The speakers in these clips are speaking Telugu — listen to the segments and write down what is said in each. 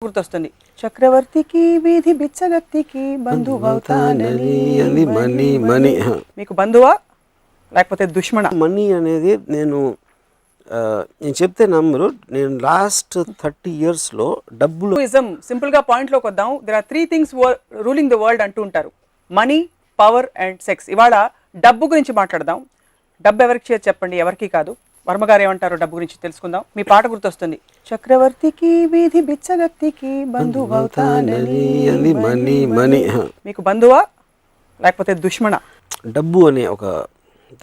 గుర్తొస్తుంది. చక్రవర్తికి వీధి బిచ్చగత్తికి బంధువవుతానని మనీ మనీ. మీకు బంధువా లేకపోతే దుష్మణ? మనీ అనేది నేను చెప్తే నమ్మరు. నేను లాస్ట్ 30 yearsలో డబ్బులు సింపుల్ గా పాయింట్ లోకి వద్దాం. There are 3 things ruling the world అంటూ ఉంటారు. Money, power and sex. ఇవాళ డబ్బు గురించి మాట్లాడదాం. డబ్బు ఎవరికి చేయదు చెప్పండి, ఎవరికి కాదు. వర్మ గారు ఏమంటారు డబ్బు గురించి తెలుసుకుందాం. మీ పాట గుర్తొస్తుంది. చక్రవర్తికి వీధి బిచ్చగత్తికి బంధువవుతానని మనీ మనీ. మీకు బంధువా లేకపోతే దుష్మణ? డబ్బు అనే ఒక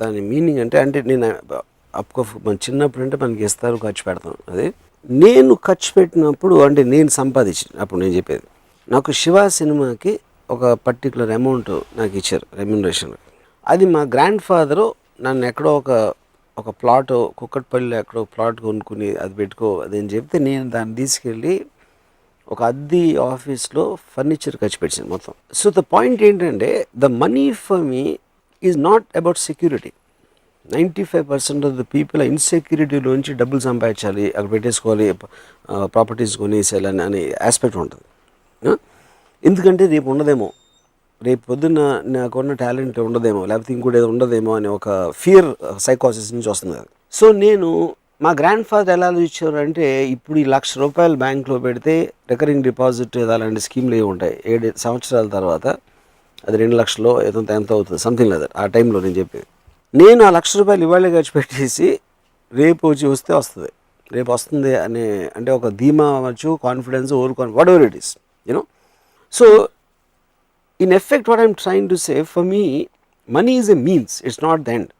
దాని మీనింగ్ అంటే నేను మన చిన్నప్పుడు అంటే మనకి ఇస్తారు, ఖర్చు పెడతాం. అదే నేను ఖర్చు పెట్టినప్పుడు అంటే నేను సంపాదించినప్పుడు నేను చెప్పేది. నాకు శివ సినిమాకి ఒక పర్టికులర్ అమౌంట్ నాకు ఇచ్చారు రెమ్యునరేషన్. అది మా గ్రాండ్ ఫాదరు నన్ను ఎక్కడో ఒక ప్లాట్ కుక్కట్పల్లిలో ఎక్కడో ప్లాట్ కొనుక్కుని అది పెట్టుకో అదని చెప్తే నేను దాన్ని తీసుకెళ్ళి ఒక అద్దె ఆఫీస్లో ఫర్నిచర్ ఖర్చు పెట్టాను మొత్తం. సో ద పాయింట్ ఏంటంటే the money for me is not about security. 95% of the people ఆ ఇన్సెక్యూరిటీలోంచి డబ్బులు సంపాదించాలి, అక్కడ పెట్టేసుకోవాలి, ప్రాపర్టీస్ కొనేసేయాలి అనే ఆస్పెక్ట్ ఉంటుంది. ఎందుకంటే రేపు ఉండదేమో, రేపు పొద్దున్న నాకున్న టాలెంట్ ఉండదేమో, లేకపోతే ఇంకోటి ఏదో ఉండదేమో అనే ఒక ఫియర్ సైకాసిస్ నుంచి వస్తుంది అది. సో నేను మా గ్రాండ్ ఫాదర్ ఎలా ఆలోచించారు అంటే, ఇప్పుడు ఈ ₹1,00,000 బ్యాంక్లో పెడితే రికరింగ్ డిపాజిట్ ఏదో అలాంటి స్కీమ్లు ఏమి ఉంటాయి, 7 సంవత్సరాల తర్వాత అది 2 లక్షలు ఎంత అవుతుంది, సంథింగ్ లేదు ఆ టైంలో నేను చెప్పేది. నేను ఆ ₹1,00,000 ఇవాళే ఖర్చు పెట్టేసి రేపు వస్తే వస్తుంది, రేపు వస్తుంది అనే అంటే ఒక ధీమా అవ్వచ్చు, confidence, what ever it is, you know. So in effect what I'm trying to say, for me money is a means, it's not the end.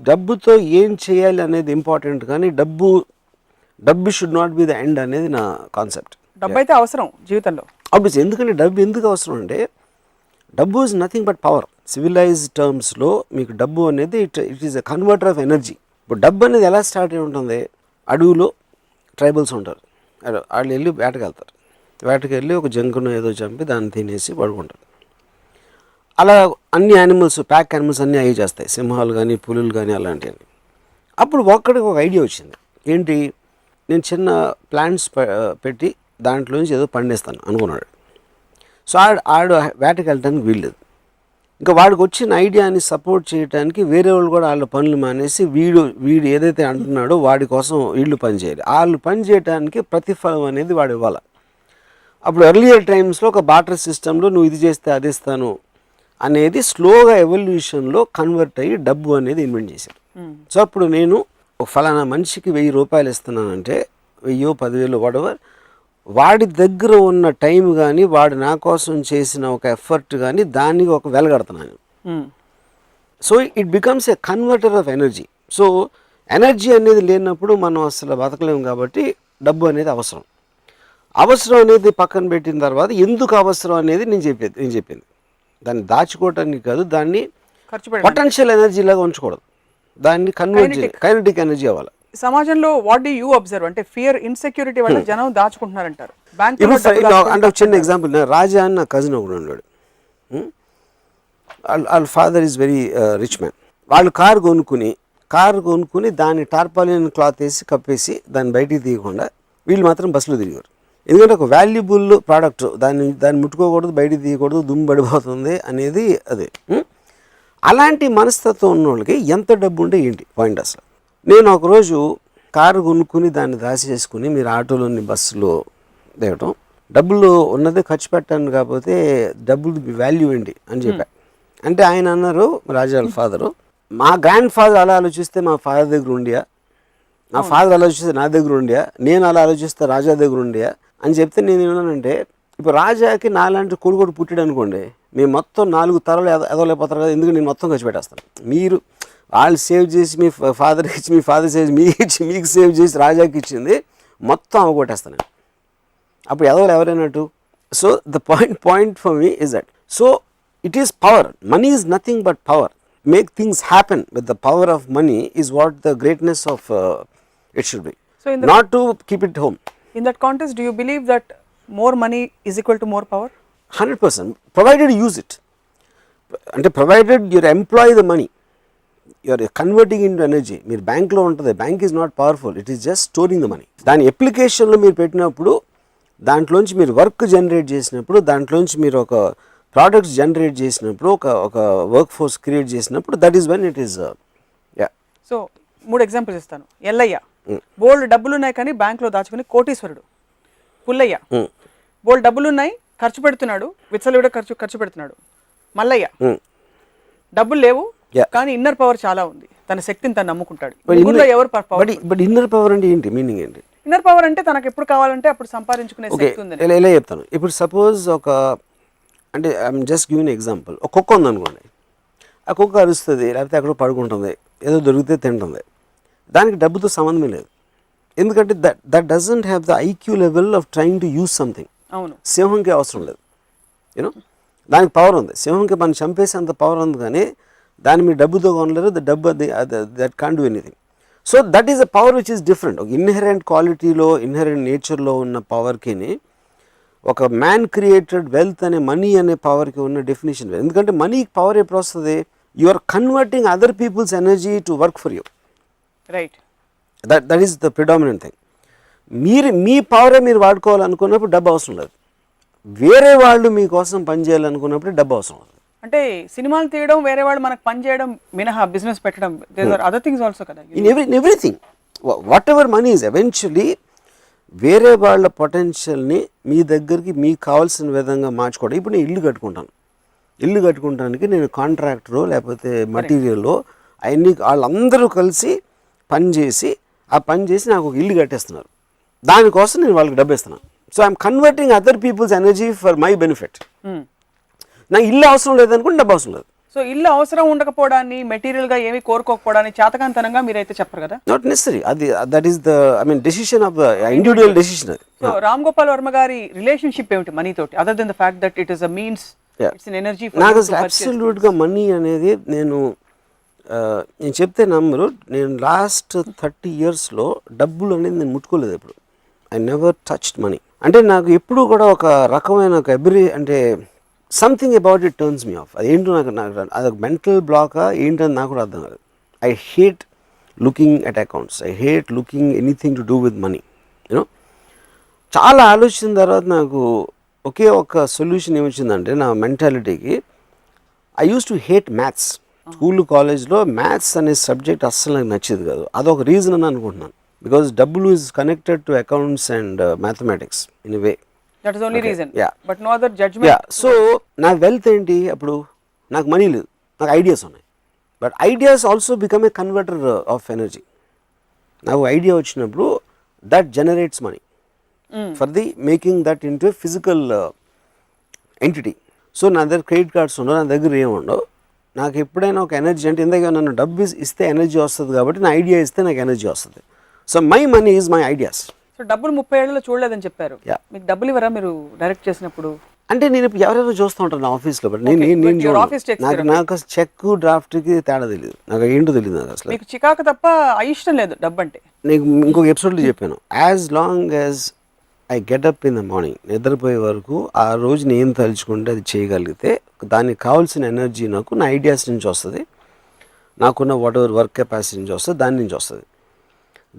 డబ్బుతో ఏం చేయాలి అనేది ఇంపార్టెంట్, కానీ డబ్బు should not be the end అనేది నా కాన్సెప్ట్. డబ్బు అయితే అవసరం జీవితంలో ఆబ్వియస్లీ. ఎందుకంటే డబ్బు ఎందుకు అవసరం అంటే, డబ్బు is nothing but power. Civilised టర్మ్స్లో మీకు డబ్బు అనేది it is a converter of energy. ఇప్పుడు డబ్బు అనేది ఎలా స్టార్ట్ అయి ఉంటుంది, అడవిలో ట్రైబల్స్ ఉంటారు, వాళ్ళు వెళ్ళి వేటకెళ్తారు, వేటకెళ్ళి ఒక జంకును ఏదో చంపి దాన్ని తినేసి పడుకుంటారు. అలా అన్ని యానిమల్స్, ప్యాక్ యానిమల్స్ అన్నీ అవి చేస్తాయి, సింహాలు కానీ పులులు కానీ అలాంటివన్నీ. అప్పుడు ఒక్కడికి ఒక ఐడియా వచ్చింది, ఏంటి, నేను చిన్న ప్లాంట్స్ పెట్టి దాంట్లోంచి ఏదో పండిస్తాను అనుకున్నాడు. సో ఆడు వేటకి వెళ్ళడానికి వీల్లేదు. ఇంకా వాడికి వచ్చిన ఐడియాని సపోర్ట్ చేయడానికి వేరే వాళ్ళు కూడా వాళ్ళ పనులు మానేసి వీడు ఏదైతే అంటున్నాడో వాడి కోసం వీళ్ళు పని చేయాలి. వాళ్ళు పని చేయడానికి ప్రతిఫలం అనేది వాడు ఇవ్వాలి. అప్పుడు ఎర్లియర్ టైమ్స్లో ఒక బాటర్ సిస్టంలో నువ్వు ఇది చేస్తే అది ఇస్తాను అనేది స్లోగా ఎవల్యూషన్లో కన్వర్ట్ అయ్యి డబ్బు అనేది ఇన్వెంట్ చేశారు. సో అప్పుడు నేను ఒక ఫలానా మనిషికి ₹1,000 ఇస్తున్నానంటే 1,000, 10,000 వాడెవర్, వాడి దగ్గర ఉన్న టైం కానీ వాడు నా కోసం చేసిన ఒక ఎఫర్ట్ కానీ దానికి ఒక వెలగడుతున్నాను. So it becomes a converter of energy. So energy అనేది లేనప్పుడు మనం అసలు బతకలేము. కాబట్టి డబ్బు అనేది అవసరం. అవసరం అనేది పక్కన పెట్టిన తర్వాత ఎందుకు అవసరం అనేది నేను చెప్పింది దాన్ని దాచుకోవటానికి కాదు, దాన్ని పొటెన్షియల్ ఎనర్జీ లాగా ఉంచకూడదు, దాన్ని కైనెటిక్ ఎనర్జీ అవ్వాలి. సమాజంలో వాట్ డు యూ అబ్జర్వ్ అంటే ఫియర్, ఇన్సెక్యూరిటీ వల్ల జనం దాచుకుంటున్నారంటారు. అంటే ఒక చిన్న ఎగ్జాంపుల్, రాజా అని నా కజిన్ ఒకడు ఉన్నాడు. వాళ్ళ father is very rich man. వాళ్ళు కారు కొనుక్కుని దాన్ని టార్పాలిన్ క్లాత్ వేసి కప్పేసి దాన్ని బయటికి తీయకుండా వీళ్ళు మాత్రం బస్సులో తిరిగారు. ఎందుకంటే ఒక వాల్యుబుల్ ప్రోడక్ట్, దాన్ని ముట్టుకోకూడదు, బయటికి తీయకూడదు, దుమ్ము పడిపోతుంది అనేది అదే. అలాంటి మనస్తత్వం ఉన్న వాళ్ళకి ఎంత డబ్బు ఉంటే ఏంటి పాయింట్ అసలు. నేను ఒకరోజు కారు కొనుక్కుని దాన్ని దాచేసుకుని మీరు ఆటోలోని బస్సులో దిగటం, డబ్బులు ఉన్నదే ఖర్చు పెట్టాను కాకపోతే డబ్బులు వాల్యూ ఏంటి అని చెప్పా. అంటే ఆయన అన్నారు, రాజా ఫాదరు, మా గ్రాండ్ ఫాదర్ అలా ఆలోచిస్తే మా ఫాదర్ దగ్గర ఉండియా, నా ఫాదర్ ఆలోచిస్తే నా దగ్గర ఉండియా, నేను అలా ఆలోచిస్తే రాజా దగ్గర ఉండియా అని చెప్తే నేను ఏమన్నానంటే, ఇప్పుడు రాజాకి నాలాంటి కొడుకు పుట్టాడు అనుకోండి, మేము మొత్తం 4 తరాలు ఎదవలేకపోతారు కదా, ఎందుకు నేను మొత్తం ఖర్చు పెట్టేస్తాను. మీరు వాళ్ళు సేవ్ చేసి మీ ఫాదర్కి ఇచ్చి, మీ ఫాదర్ సేవ్ చేసి మీకు సేవ్ చేసి రాజాకి ఇచ్చింది మొత్తం అవగొట్టేస్తాను నేను. అప్పుడు ఎవరైనట్టు. So the point for me is that. So it is power. Money is nothing but power. Make things happen with the power of money is what the greatness of it should be. So not to keep it home. In that context, do you believe that more money is equal to more power? 100%, provided you use it. And provided you employ the money, you are converting into energy. Meer bank lo untade, bank is not powerful, it is just storing the money. Dani application lo meer pettinappudu దాంట్లోంచి మీరు వర్క్ జనరేట్ చేసినప్పుడు, దాంట్లోంచి మీరు ఒక ప్రోడక్ట్స్ జనరేట్ చేసినప్పుడు, ఒక వర్క్ ఫోర్స్ క్రియేట్ చేసినప్పుడు, that is when it is yeah. So 3 examples ఇస్తాను. ఎల్లయ్య బోల్డ్ డబ్బులు ఉన్నాయి కానీ బ్యాంక్లో దాచుకుని కోటీశ్వరుడు. పుల్లయ్య బోల్డ్ డబ్బులు ఉన్నాయి, ఖర్చు పెడుతున్నాడు, విచ్చలవిడ ఖర్చు పెడుతున్నాడు. మల్లయ్య డబ్బులు లేవు కానీ ఇన్నర్ పవర్ చాలా ఉంది, తన శక్తిని తను నమ్ముకుంటాడు. ఎవరు పవర్? బట్ ఇన్నర్ పవర్ అంటే ఏంటి, మీనింగ్ ఏంటి? ఇన్నర్ పవర్ అంటే తనకు ఎప్పుడు కావాలంటే అప్పుడు సంపాదించుకునే శక్తి ఉంది. ఎలా చెప్తాను, ఇప్పుడు సపోజ్ అంటే ఐఎమ్ జస్ట్ గివింగ్ ఎగ్జాంపుల్. ఒక కుక్క ఉందనుకోండి, ఆ కుక్క అరుస్తుంది, లేకపోతే అక్కడ పడుకుంటుంది, ఏదో దొరికితే తింటుంది, దానికి డబ్బుతో సంబంధమే లేదు. ఎందుకంటే that doesn't have the IQ level of trying to use something. అవును, సింహంకి అవసరం లేదు, యూనో, దానికి పవర్ ఉంది. సింహంకి మనం చంపేసేంత పవర్ ఉంది, కానీ దాన్ని మీరు డబ్బుతో కొనలేరు. That can't do anything. So that is a power which is different. ఒక ఇన్హెరెంట్ క్వాలిటీలో, ఇన్హెరెంట్ నేచర్లో ఉన్న పవర్కి, ఒక మ్యాన్ క్రియేటెడ్ వెల్త్ అనే మనీ అనే పవర్కి ఉన్న డెఫినేషన్ వేరు. ఎందుకంటే మనీకి పవర్ ఎప్పుడు వస్తుంది? You are converting other people's energy to work for you, right? That is the predominant thing. మీ పవరే మీరు వాడుకోవాలనుకున్నప్పుడు డబ్బు అవసరం లేదు. వేరే వాళ్ళు మీకోసం పని చేయాలనుకున్నప్పుడు డబ్బు అవసరం లేదు. అంటే సినిమాలు తీయడం, వేరే వాళ్ళు మనకు పని చేయడం మినహా బిజినెస్ పెట్టడం, అదర్ థింగ్స్ ఆల్సో కదా. In everything what ever money is eventually వేరే వాళ్ళ పొటెన్షియల్ని మీ దగ్గరికి మీకు కావాల్సిన విధంగా మార్చుకోవడం. ఇప్పుడు నేను ఇల్లు కట్టుకుంటానికి నేను కాంట్రాక్టరో లేకపోతే మటీరియల్లో అవన్నీ వాళ్ళందరూ కలిసి పని చేసి నాకు ఒక ఇల్లు కట్టేస్తున్నారు. దానికోసం నేను వాళ్ళకి డబ్బు ఇస్తున్నాను. So I'm converting other people's energy for my benefit. నాకు ఇల్లు అవసరం లేదనుకుంటే డబ్బు అవసరం లేదు. సో ఇల్లు అవసరం ఉండకపోవడాన్ని, మెటీరియల్గా ఏమి కోరుకోకపోవడాన్ని చేతకాంతనంగా మీరైతే చెప్పరు కదా. Not necessary. That is the decision of the individual decision. అది. సో రామ్ గోపాల్ వర్మ గారి రిలేషన్షిప్ ఏమిటి మనీ తోటి, other than the fact that it is a means, it's an energy? నాకు అసలు అబ్సల్యూట్గా మనీ అనేది నేను చెప్తే నమ్మరు. నేను లాస్ట్ 30 yearsలో డబ్బులు అనేది నేను ముట్టుకోలేదు ఎప్పుడు. I never touched money. అంటే నాకు ఎప్పుడు కూడా ఒక రకమైన ఒక అంటే something about it turns me of. అదేంటో నాకు అదొక మెంటల్ బ్లాకా ఏంటని నాకు కూడా అర్థం కాదు. I hate looking at accounts, I hate looking anything to do with money, you know. చాలా ఆలోచించిన తర్వాత నాకు ఒకే ఒక సొల్యూషన్ ఏమొచ్చిందంటే నా మెంటాలిటీకి, I use to hate maths. School కాలేజ్లో మ్యాథ్స్ అనే సబ్జెక్ట్ అస్సలు నాకు నచ్చేది కాదు. అదొక రీజన్ అని అనుకుంటున్నాను. బికాజ్ డబ్బులు is connected to accounts and mathematics in a way. That is only reason, but no other yeah. Judgment. So నా వెల్త్ ఏంటి? అప్పుడు నాకు మనీ లేదు, నాకు ఐడియాస్ ఉన్నాయి. But ideas also become a converter of energy. నాకు ఐడియా వచ్చినప్పుడు that generates money for the making that into physical entity. So నా దగ్గర క్రెడిట్ కార్డ్స్ ఉండవు, నా దగ్గర ఏముండవు. నాకు ఎప్పుడైనా ఒక ఎనర్జీ అంటే ఇందాక నన్ను డబ్బు ఇస్తే ఎనర్జీ వస్తుంది కాబట్టి నా ఐడియా ఇస్తే నాకు ఎనర్జీ వస్తుంది. So my money is my ideas. So డబ్బులు 30 ఏళ్లలో చూడలేదని చెప్పారు. మీకు డబ్బులు ఇవ్వరా మీరు డైరెక్ట్ చేసినప్పుడు? అంటే నేను ఇప్పుడు ఎవరెవరు చూస్తూ ఉంటాను నా ఆఫీస్లో, బట్ నాకు చెక్ డ్రాఫ్ట్కి తేడా తెలియదు, నాకు ఏంటో తెలియదు. నాకు అసలు మీకు చికాకు తప్ప అయిష్టం లేదు డబ్బు అంటే. నీకు ఇంకొక ఎపిసోడ్లో చెప్పాను, as long as I get up in the morning, నిద్రపోయే వరకు ఆ రోజు నేను తలుచుకుంటే అది చేయగలిగితే దానికి కావాల్సిన ఎనర్జీ నాకు నా ఐడియాస్ నుంచి వస్తుంది, నాకున్న వాట్ ఎవర్ వర్క్ కెపాసిటీ నుంచి వస్తుంది, దాని నుంచి వస్తుంది.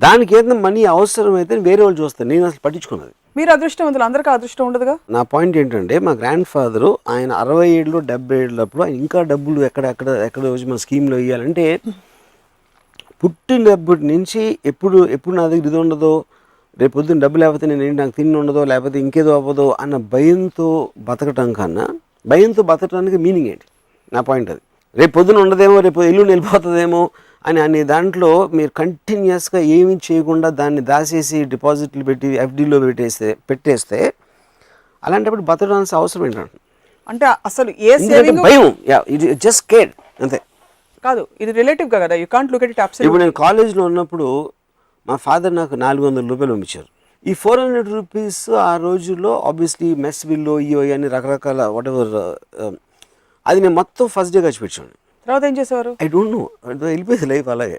దానికి ఏదైనా మనీ అవసరమైతే వేరే వాళ్ళు చూస్తారు, నేను అసలు పట్టించుకున్నది. మీరు అదృష్టవంతులు, అందరికీ అదృష్టం ఉండదుగా. నా పాయింట్ ఏంటంటే మా గ్రాండ్ ఫాదరు ఆయన 60 ఏళ్ళు 70 ఏళ్ళప్పుడు ఆయన ఇంకా డబ్బులు ఎక్కడ వచ్చి మన స్కీమ్లో ఇవ్వాలంటే పుట్టినప్పటి నుంచి ఎప్పుడు నా దగ్గర ఇది ఉండదో, రేపు పొద్దున్న డబ్బు లేకపోతే నాకు తిండి ఉండదో, లేకపోతే ఇంకేదో అవ్వదో అన్న భయంతో బతకటం కన్నా, భయంతో బతకటానికి మీనింగ్ ఏంటి? నా పాయింట్ అది. రేపు పొద్దున ఉండదేమో, రేపు ఎల్లుండి వెళ్ళిపోతుందేమో అని దాంట్లో మీరు కంటిన్యూస్గా ఏమీ చేయకుండా దాన్ని దాచేసి డిపాజిట్లు పెట్టి ఎఫ్డీలో పెట్టేస్తే అలాంటప్పుడు బతకడానికి అవసరం ఏంటంటే అంటే అసలు ఏ సేవింగ్ భయం, ఇది జస్ట్ కేర్ అంతే. కాదు, ఇది రిలేటివ్ కదా, you can't look at it absolutely. ఇప్పుడు నేను కాలేజ్లో ఉన్నప్పుడు మా ఫాదర్ నాకు 400 రూపాయలు పంపించారు. ఈ 400 రూపీస్ ఆ రోజుల్లో ఆబ్వియస్లీ మెస్ బిల్లో ఇవో అని రకరకాల వాట్ ఎవర్, అది నేను మొత్తం ఫస్ట్ డే ఖర్చు పెట్టాను. తర్వాత ఏం చేసేవారు? ఐ డోంట్ నో, వెళ్ళిపోయింది లైఫ్ అలాగే.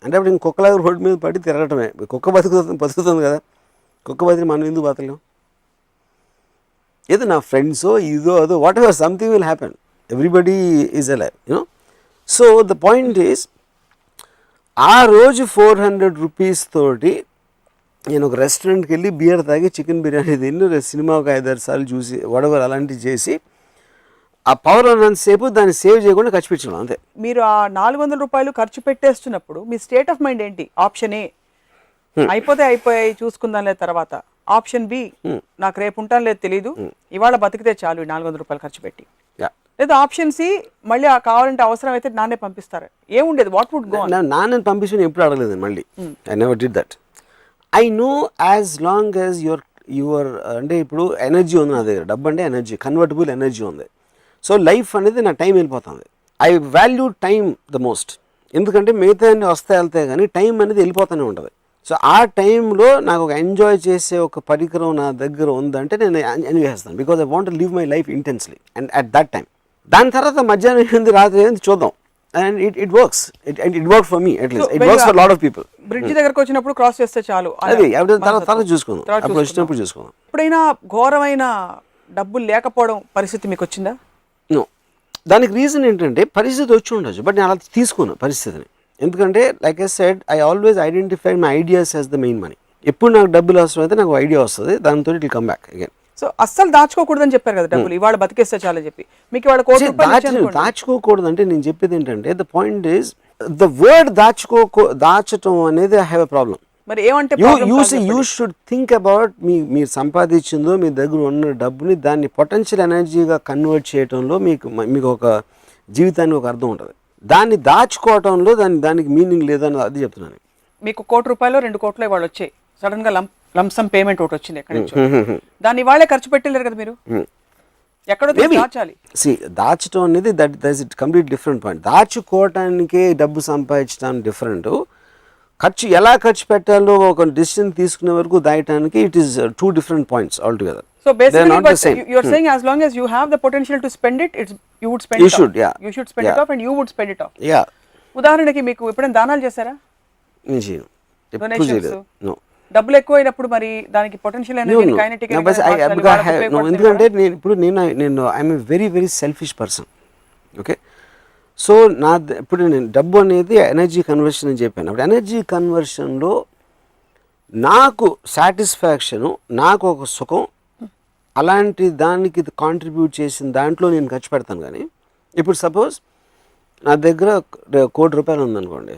అంటే అప్పుడు ఇంక కుక్కలాగా రోడ్డు మీద పడి తిరగటమే. కుక్క బతుకుతుంది కదా, కుక్క బతికి మనం ఎందుకు బతకలేం? ఏదో నా ఫ్రెండ్సో ఇదో అదో what ever something will happen, everybody is alive, you know. So the point is, ఆ రోజు 400 రూపీస్ తోటి నేను ఒక రెస్టారెంట్కి వెళ్ళి బియర్ తాగి చికెన్ బిర్యానీ తిని సినిమా ఒక 5-6 సార్లు చూసి వడవరు అలాంటివి చేసి ఆ పవర్ ఉన్నంతసేపు దాన్ని సేవ్ చేయకుండా ఖర్చు పెట్టడం అంతే. మీరు ఆ 400 రూపాయలు ఖర్చు పెట్టేస్తున్నప్పుడు మీ స్టేట్ ఆఫ్ మైండ్ ఏంటి? ఆప్షన్ ఏ అయిపోతే అయిపోయాయి చూసుకుందాం లేదు తర్వాత, ఆప్షన్ బి నాకు రేపు ఉంటాను లేదు తెలీదు ఇవాళ బతికితే చాలు ఈ 400 రూపాయలు ఖర్చు పెట్టి, లేదా ఆప్షన్ సి మళ్ళీ కావాలంటే అవసరం అయితే నాన్నే పంపిస్తారు. ఏముండేది? What would go? నాన్నని పంపించి ఎప్పుడు అడగలేదు మళ్ళీ. I never did that. I know as long as your అంటే ఇప్పుడు ఎనర్జీ ఉంది నా దగ్గర, డబ్బు అంటే ఎనర్జీ, కన్వర్టబుల్ ఎనర్జీ ఉంది. సో లైఫ్ అనేది నా టైం వెళ్ళిపోతుంది. I value time the most. ఎందుకంటే మిగతా అన్ని వస్తాయి వెళ్తాయి కానీ టైం అనేది వెళ్ళిపోతూనే ఉంటుంది. సో ఆ టైంలో నాకు ఒక ఎంజాయ్ చేసే ఒక పరికరం నా దగ్గర ఉందంటే నేను ఎంజాయ్ చేస్తాను. Because I want live my life intensely and at that time. దాని తర్వాత మధ్యాహ్నం ఏంది రాత్రి ఏంది చూద్దాం. And it works. It work for me at least. It works for lot of people. Bridge దగ్గరకు వచ్చినప్పుడు క్రాస్ చేస్తే చాలు అది తర్వాత చూసుకుందాం, అప్పుడు వచ్చినప్పుడు చూసుకుందాం. ఎప్పుడైనా ఘోరమైన డబ్బులు లేకపోవడం పరిస్థితి మీకు వచ్చిందా? నో. దానికి రీజన్ ఏంటంటే పరిస్థితి వచ్చి ఉండొచ్చు, బట్ నేను అలా తీసుకున్నాను పరిస్థితిని. ఎందుకంటే like I said I always identify my ideas as the main money. ఎప్పుడు నాకు డబ్బులు అవసరం అయితే నాకు ఐడియా వస్తుంది, దాంతో it will come back again. So అస్సలు దాచుకోకూడదని చెప్పారు కదా డబ్బులు, ఇవాళ బతికేస్తే చాలని చెప్పి. మీకు ఇవాళ దాచుకోకూడదు అంటే నేను చెప్పేది ఏంటంటే the point is the word దాచటం అనేది ఐ హ్యావ్ ఎ ప్రాబ్లం. మరి ఏమంటే యూ షుడ్ థింక్ అబౌట్ మీరు సంపాదించిందో మీ దగ్గర ఉన్న డబ్బుని దాన్ని పొటెన్షియల్ ఎనర్జీగా కన్వర్ట్ చేయడంలో మీకు ఒక జీవితానికి ఒక అర్థం ఉంటుంది. దాన్ని దాచుకోవటంలో దానికి మీనింగ్ లేదని అది చెప్తున్నాను. మీకు 1 కోటి రూపాయలు 2 కోట్లు ఇవాళ వచ్చాయి, సడన్ గా లంసమ్ పేమెంట్ ఒకటి వచ్చింది ఎక్కడి నుంచో, దాన్ని ఇవాళే ఖర్చు పెట్టలేరు కదా మీరు, ఎక్కడో దాచాలి. దాచడం అనేది that is complete different point. దాచుకోవటానికే డబ్బు సంపాదించడం డిఫరెంట్, ఎలా ఖర్చు పెట్టాలో ఒక డిసిషన్ తీసుకునే వరకు దాయటానికి it is 2 different points altogether. So basically you are saying as long as you have the potential to spend it, you would spend it off. You should spend it off and you would spend it off. Yeah. ఉదాహరణకి మీకు ఎప్పుడైనా దానాలు చేశారా? నేను చేయను, ఎప్పుడు చేయలేదు. నో. డబ్బులు ఎక్కువైనప్పుడు మరి దానికి పొటెన్షియల్ ఎనర్జీ కైనెటిక్ ఎందుకంటే నేను I'm a very very selfish person. Okay. So ఇప్పుడు నేను డబ్బు అనేది ఎనర్జీ కన్వర్షన్ అని చెప్పాను. అప్పుడు ఎనర్జీ కన్వర్షన్లో నాకు సాటిస్ఫాక్షను, నాకు ఒక సుఖం, అలాంటి దానికి కాంట్రిబ్యూట్ చేసిన దాంట్లో నేను ఖర్చు పెడతాను. కానీ ఇప్పుడు సపోజ్ నా దగ్గర 1 కోటి రూపాయలు ఉందనుకోండి,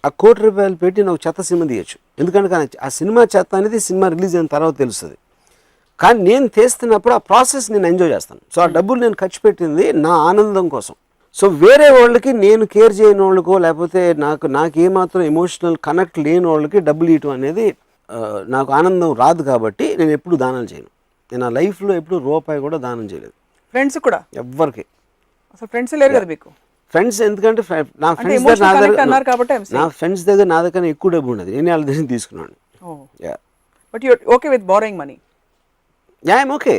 ఆ 1 కోటి రూపాయలు పెట్టి నాకు చెత్త సినిమా తీయచ్చు. ఎందుకంటే ఆ సినిమా చెత్త అనేది సినిమా రిలీజ్ అయిన తర్వాత తెలుస్తుంది. కానీ నేను తీస్తున్నప్పుడు ఆ ప్రాసెస్ నేను ఎంజాయ్ చేస్తాను. సో ఆ డబ్బులు నేను ఖర్చు పెట్టింది నా ఆనందం కోసం. సో వేరే వాళ్ళకి నేను కేర్ చేయని వాళ్ళకో లేకపోతే నాకు ఏమాత్రం ఎమోషనల్ కనెక్ట్ లేని వాళ్ళకి డబ్బులు ఇవ్వటం అనేది నాకు ఆనందం రాదు. కాబట్టి నేను ఎప్పుడు దానాలు చేయను. నేను నా లైఫ్లో ఎప్పుడు రూపాయి కూడా దానం చేయలేదు. ఫ్రెండ్స్ కూడా ఎవ్వరికి అసలు ఫ్రెండ్స్ లేరు కదా మీకు? ఫ్రెండ్స్ ఎందుకంటే నా ఫ్రెండ్స్ దగ్గర నా దగ్గర ఎక్కువ డబ్బు ఉండదు, నేను వాళ్ళ దగ్గర తీసుకున్నాను. But you okay with borrowing money? Yeah, I'm okay.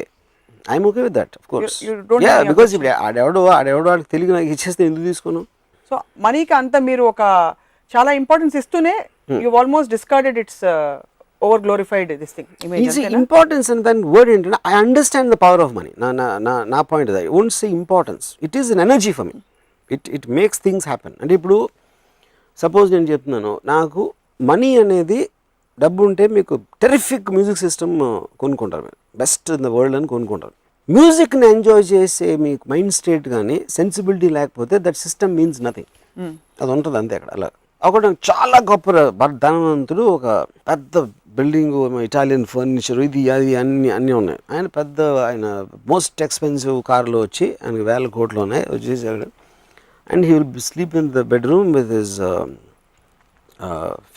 I'm okay with that, of course. Yeah, because if ఆడెవడో వాడికి తెలియదు నాకు ఇచ్చేస్తే ఎందుకు తీసుకోను? సో మనీకి అంత మీరు ఒక చాలా ఇంపార్టెన్స్ ఇస్తూనే you almost discarded it's over glorified this thing image. Importance and దాని వర్డ్ ఏంటంటే I understand the power of money. నా పాయింట్ అది. I won't say importance, it is an energy for me. It makes things happen. అంటే ఇప్పుడు సపోజ్ నేను చెప్తున్నాను, నాకు మనీ అనేది డబ్బు ఉంటే మీకు టెరిఫిక్ మ్యూజిక్ సిస్టమ్ కొనుక్కుంటారు, మీరు బెస్ట్ ఇన్ ద వరల్డ్ అని కొనుక్కుంటారు. మ్యూజిక్ని ఎంజాయ్ చేసే మీకు మైండ్ స్టేట్ కానీ సెన్సిబిలిటీ లేకపోతే దట్ సిస్టమ్ మీన్స్ నథింగ్. అది ఉంటుంది అంతే. అక్కడ అలా ఒకటి చాలా గొప్ప ధనవంతుడు, ఒక పెద్ద బిల్డింగ్, ఇటాలియన్ ఫర్నిచర్, ఇది అది అన్నీ ఉన్నాయి. ఆయన మోస్ట్ ఎక్స్పెన్సివ్ కార్లో వచ్చి ఆయనకి 1,000 కోట్లు ఉన్నాయి వచ్చేసాడు. And he will sleep in the bedroom with his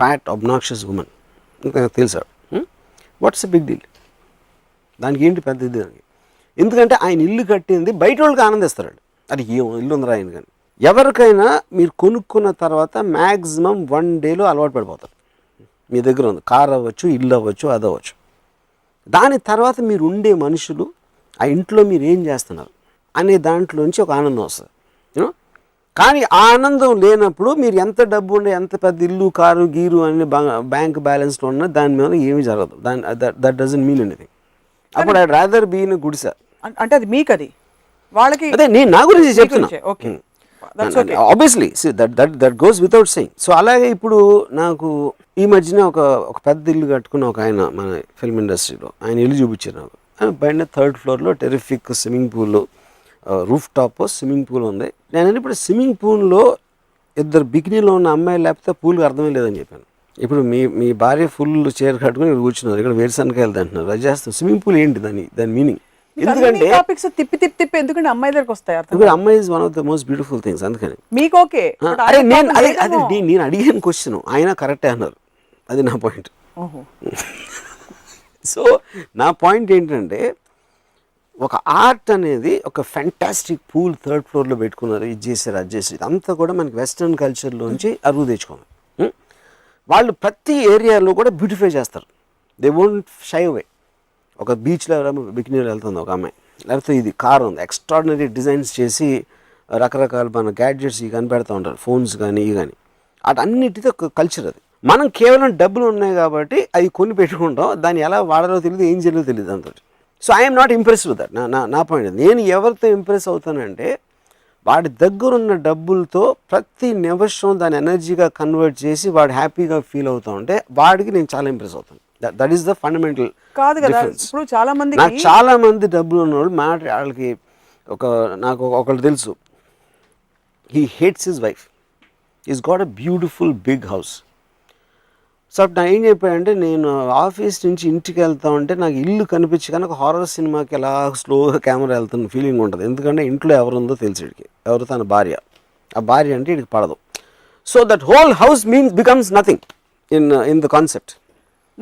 fat obnoxious women. ఇంకా తెలుసా? What's a big deal? దానికి ఏంటి పెద్ద ఇది? దానికి ఎందుకంటే ఆయన ఇల్లు కట్టింది బయట వాళ్ళకి ఆనందిస్తాడు. అది ఏం ఇల్లు ఉందిరా ఆయన. కానీ ఎవరికైనా మీరు కొనుక్కున్న తర్వాత మ్యాక్సిమం 1 డేలో అలవాటు పడిపోతారు. మీ దగ్గర ఉంది కార్ అవ్వచ్చు, ఇల్లు అవ్వచ్చు, అది అవ్వచ్చు. దాని తర్వాత మీరు ఉండే మనుషులు, ఆ ఇంట్లో మీరు ఏం చేస్తున్నారు అనే దాంట్లోంచి ఒక ఆనందం వస్తుంది. యూనో. కానీ ఆ ఆనందం లేనప్పుడు మీరు ఎంత డబ్బు ఉండే, ఎంత పెద్ద ఇల్లు, కారు, గీరు అని బ్యాంక్ బ్యాలెన్స్లో ఉన్న దాని మీద ఏమీ జరగదు. That doesn't mean anything. అప్పుడు ఐ రాదర్ బీ ఇన్ గుడిసె. అంటే అది మీకు, అది వాళ్ళకి, అదే నేను నా గురించి చెప్తున్నా. Okay. Obviously that goes without saying. So అలాగే ఇప్పుడు నాకు ఈ మధ్యన ఒక పెద్ద ఇల్లు కట్టుకున్న ఒక ఆయన మన ఫిల్మ్ ఇండస్ట్రీలో, ఆయన ఇల్లు చూపించారు నాకు. ఆయన పైన 3rd ఫ్లోర్లో terrific swimming pool, roof top swimming pool ఉంది. నేను ఇప్పుడు స్విమ్మింగ్ పూల్లో 2 బికినీలో ఉన్న అమ్మాయిలు లేకపోతే పూల్కి అర్థమే లేదని చెప్పాను. ఇప్పుడు మీ భార్య ఫుల్ చైర్ కట్టుకుని ఇక్కడ కూర్చున్నారు, ఇక్కడ వేరుశనకాయలు తింటున్నారు, అది చేస్తాం. స్విమ్మింగ్ పూల్ ఏంటి దాని మీనింగ్? ఎందుకంటే టాపిక్స్ తిప్పి ఎందుకంటే అమ్మాయి దగ్గరకు వస్తాయి. ఇప్పుడు అమ్మాయి is one of the most beautiful things. అందుకని మీకు ఓకే. అరే నేను అడిగిన క్వశ్చన్ ఆయన కరెక్టే అన్నారు, అది నా పాయింట్. సో నా పాయింట్ ఏంటంటే ఒక ఆర్ట్ అనేది ఒక ఫ్యాంటాస్టిక్ పూల్ 3rd ఫ్లోర్లో పెట్టుకున్నారు, ఇది చేశారు అది చేశారు, ఇదంతా కూడా మనకి వెస్ట్రన్ కల్చర్లోంచి అరువు తెచ్చుకోవాలి. వాళ్ళు ప్రతి ఏరియాలో కూడా బ్యూటిఫై చేస్తారు. They won't shy away. ఒక బీచ్లో బికినీలో వెళ్తుంది ఒక అమ్మాయి, లేకపోతే ఇది కార్ ఉంది, ఎక్స్ట్రాడినరీ డిజైన్స్ చేసి రకరకాల మన గ్యాడ్జెట్స్ ఇవి కనిపెడతా ఉంటారు, ఫోన్స్ కానీ ఇవి కానీ. అటన్నిటితో ఒక కల్చర్ అది. మనం కేవలం డబ్బులు ఉన్నాయి కాబట్టి అవి కొని పెట్టుకుంటాం, దాన్ని ఎలా వాడాలో తెలియదు, ఏం చేయాలో తెలియదు దాంతో. So I'm not impress with that. నా పాయింట్, నేను ఎవరితో ఇంప్రెస్ అవుతానంటే వాడి దగ్గర ఉన్న డబ్బులతో ప్రతి నిమిషం దాని ఎనర్జీగా కన్వర్ట్ చేసి వాడు హ్యాపీగా ఫీల్ అవుతా ఉంటే వాడికి నేను చాలా ఇంప్రెస్ అవుతాను. దట్ ఈస్ ద ఫండమెంటల్ కాదు కదా. ఇప్పుడు చాలా మంది నాకు చాలా మంది డబ్బులు ఉన్నవాళ్ళు వాళ్ళకి నాకు ఒకళ్ళు తెలుసు, he hates his wife, is got a beautiful big house. So నా ఏం చెప్పాడంటే, నేను ఆఫీస్ నుంచి ఇంటికి వెళ్తా ఉంటే నాకు ఇల్లు కనిపించి కానీ ఒక హారర్ సినిమాకి ఎలా స్లోగా కెమెరా వెళ్తున్న ఫీలింగ్ ఉంటుంది. ఎందుకంటే ఇంట్లో ఎవరుందో తెలిసి వీడికి, ఎవరు తన భార్య, ఆ భార్య అంటే వీడికి పడదు. So that whole house becomes nothing in the concept.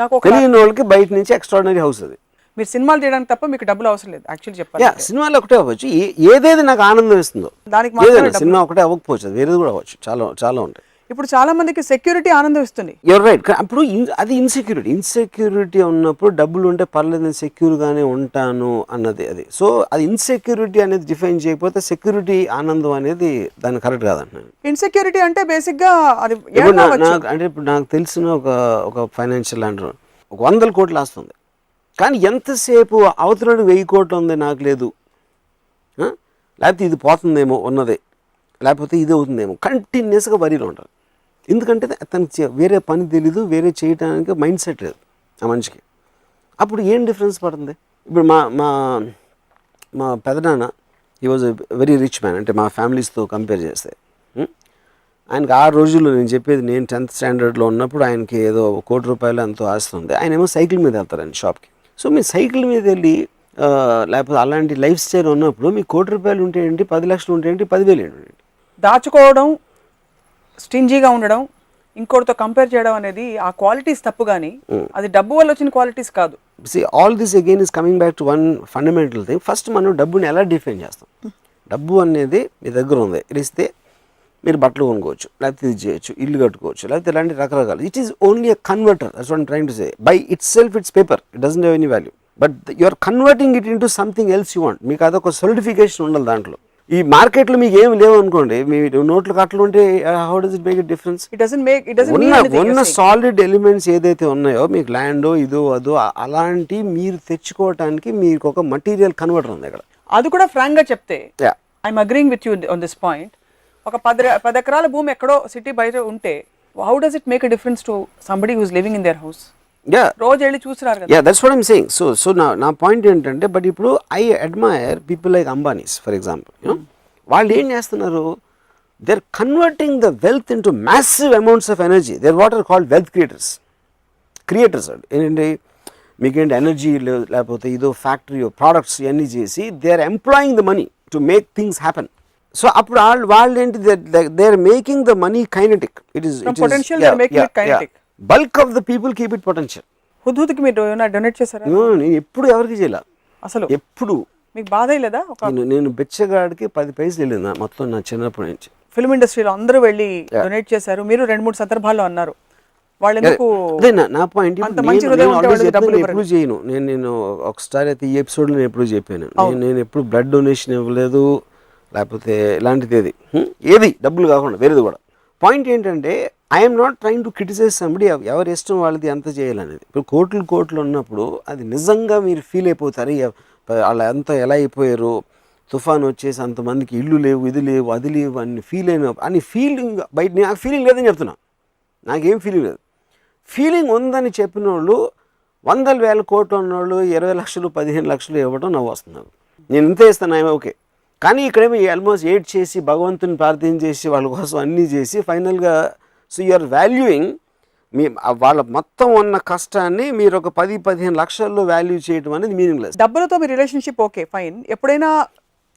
నాకు తెలియని వాళ్ళకి బయట నుంచి ఎక్స్ట్రాడినరీ హౌస్ అది. మీరు సినిమాలు తీయడానికి తప్ప మీకు డబ్బులు అవసరం లేదు యాక్చువల్లీ చెప్పాలి. సినిమాలు ఒకటే అవ్వచ్చు, ఏదేది నాకు ఆనందం ఇస్తుందో దానికి ఏదైనా సినిమా ఒకటే అవ్వకపోవచ్చు, వేరేది కూడా అవ్వచ్చు, చాలా ఉంటాయి. ఇప్పుడు చాలా మందికి సెక్యూరిటీ ఆనందం ఇస్తుంది. You're right. అప్పుడు అది ఇన్సెక్యూరిటీ ఉన్నప్పుడు డబ్బులు ఉంటే పర్లేదు, నేను సెక్యూర్గానే ఉంటాను అన్నది అది. సో అది ఇన్సెక్యూరిటీ అనేది డిఫైన్ చేయకపోతే సెక్యూరిటీ ఆనందం అనేది దాన్ని కరెక్ట్ కాదంటున్నాను. ఇన్సెక్యూరిటీ అంటే బేసిక్గా అది అంటే ఇప్పుడు నాకు తెలిసిన ఒక ఫైనాన్షియల్ అండర్ 100 కోట్లు వస్తుంది, కానీ ఎంతసేపు అవతలడు 1000 కోట్లు ఉంది నాకు లేదు, లేకపోతే ఇది పోతుందేమో ఉన్నదే, లేకపోతే ఇది అవుతుందేమో, కంటిన్యూస్గా వరీలో ఉంటారు. ఎందుకంటే అతనికి వేరే పని తెలీదు, వేరే చేయడానికి మైండ్ సెట్ లేదు ఆ మనిషికి. అప్పుడు ఏం డిఫరెన్స్ పడుతుంది? ఇప్పుడు మా పెదనాన్న, he was a very rich man, అంటే మా ఫ్యామిలీస్తో కంపేర్ చేస్తే ఆయనకి ఆ రోజుల్లో నేను చెప్పేది, నేను 10th స్టాండర్డ్లో ఉన్నప్పుడు ఆయనకి ఏదో 1 కోటి రూపాయలు ఎంతో ఆస్తుంది. ఆయన ఏమో సైకిల్ మీద వెళ్తారండి షాప్కి. సో మీ సైకిల్ మీద వెళ్ళి లేకపోతే అలాంటి లైఫ్ స్టైల్ ఉన్నప్పుడు మీకు 1 కోటి రూపాయలు ఉంటే ఏంటి, 10 లక్షలు ఉంటే ఏంటి, 10,000 ఏంటి? దాచుకోవడం, స్టింజీగా ఉండడం, ఇంకోటితో కంపేర్ చేయడం అనేది ఆ క్వాలిటీస్ తప్పు, కానీ అది డబ్బు వల్ల వచ్చిన క్వాలిటీస్ కాదు. See, all this again is coming back to one fundamental thing. First మనం డబ్బుని ఎలా డిఫైన్ చేస్తాం? డబ్బు అనేది మీ దగ్గర ఉంది, ఇస్తే మీరు బట్టలు కొనుక్కోవచ్చు, లేకపోతే ఇది చేయొచ్చు, ఇల్లు కట్టుకోవచ్చు, లేకపోతే ఇలాంటి రకరకాలు. It is only a converter. That's what I'm trying to say. By itself it's paper, it doesn't have any value, but you are converting it into something else you want. మీకు అదొక సొలిడిఫికేషన్ ఉండాలి దాంట్లో. ఈ మార్కెట్లో మీకు ఏమి లేవు అనుకోండి, మీ నోట్లు కట్టలు ఉంటే how does it make a difference? ఉన్న సాలిడ్ ఎలిమెంట్స్ ఏదైతే ఉన్నాయో, మీకు ల్యాండో ఇదో అదో అలాంటి మీరు తెచ్చుకోవటానికి మీకు ఒక మటీరియల్ కన్వర్టర్ ఉంది అక్కడ. అది కూడా ఫ్రాంక్ గా చెప్తే I'm agreeing with you on this point. ఒక 10 ఎకరాల భూమి ఎక్కడో సిటీ బయట ఉంటే how does it make a difference to somebody who is living in there house? రోజు వెళ్ళి చూస్తున్నారు కదా. That's what I'm saying. So నా పాయింట్ ఏంటంటే, బట్ ఇప్పుడు I admire people like Ambanis for example. వాళ్ళు ఏం చేస్తున్నారు? They are converting the wealth into massive amounts of energy. They are what are called wealth creators. ఏంటంటే మీకేంటి ఎనర్జీ లేకపోతే ఇదో ఫ్యాక్టరీ ప్రోడక్ట్స్ ఇవన్నీ చేసి they are employing the money to make things happen. So అప్పుడు వాళ్ళు ఏంటి, they are making the money kinetic. Bulk of the people keep it potential. హుద్హుద్కి మీరు డొనేట్ చేశారా? నేను ఎప్పుడు ఎవరికి చేయాల, అసలు ఎప్పుడు. మీకు బాధ లేదా? నేను బెచ్చగాడికి 10 పైసలు వెళ్ళిందా మొత్తం నా చిన్నప్పటి నుంచి. ఫిల్మ్ ఇండస్ట్రీలో అందరూ వెళ్ళి డొనేట్ చేశారు, మీరు 2-3 సందర్భాల్లో అన్నారు. వాళ్ళు ఎందుకు? అదే నా పాయింట్. ఎప్పుడు చేయను నేను ఒకసారి అయితే ఈ ఎపిసోడ్ నేను ఎప్పుడు చెప్పాను, నేను ఎప్పుడు బ్లడ్ డొనేషన్ ఇవ్వలేదు, లేకపోతే ఇలాంటిది ఏది డబ్బులు కాకుండా వేరేది కూడా. పాయింట్ ఏంటంటే, I'm not trying to criticise somebody, ఎవరి ఇష్టం వాళ్ళది ఎంత చేయాలనేది. ఇప్పుడు కోట్లు ఉన్నప్పుడు అది నిజంగా మీరు ఫీల్ అయిపోతారు, వాళ్ళు ఎంత ఎలా అయిపోయారు, తుఫాన్ వచ్చేసి అంతమందికి ఇల్లు లేవు, ఇది లేవు, అది లేవు అని ఫీల్ అయిన అని ఫీలింగ్ బయట నాకు ఫీలింగ్ లేదని చెప్తున్నా. నాకేం ఫీలింగ్ లేదు. ఫీలింగ్ ఉందని చెప్పిన వాళ్ళు 100,000 కోట్లు ఉన్నవాళ్ళు 20 లక్షలు 15 లక్షలు ఇవ్వడం నవ్వు వస్తున్నారు. నేను ఇంతే ఇస్తాను, ఓకే. కానీ ఇక్కడేమో ఆల్మోస్ట్ 8 చేసి భగవంతుని ప్రార్థన చేసి వాళ్ళ కోసం అన్నీ చేసి ఫైనల్గా సో యు ఆర్ వాల్యూయింగ్ మీ వాళ్ళ మొత్తం ఉన్న కష్టాన్ని మీరు ఒక 10-15 లక్షల్లో వాల్యూ చేయడం అనేది మీనింగ్లెస్. డబ్బులతో మీ రిలేషన్షిప్ ఓకే ఫైన్. ఎప్పుడైనా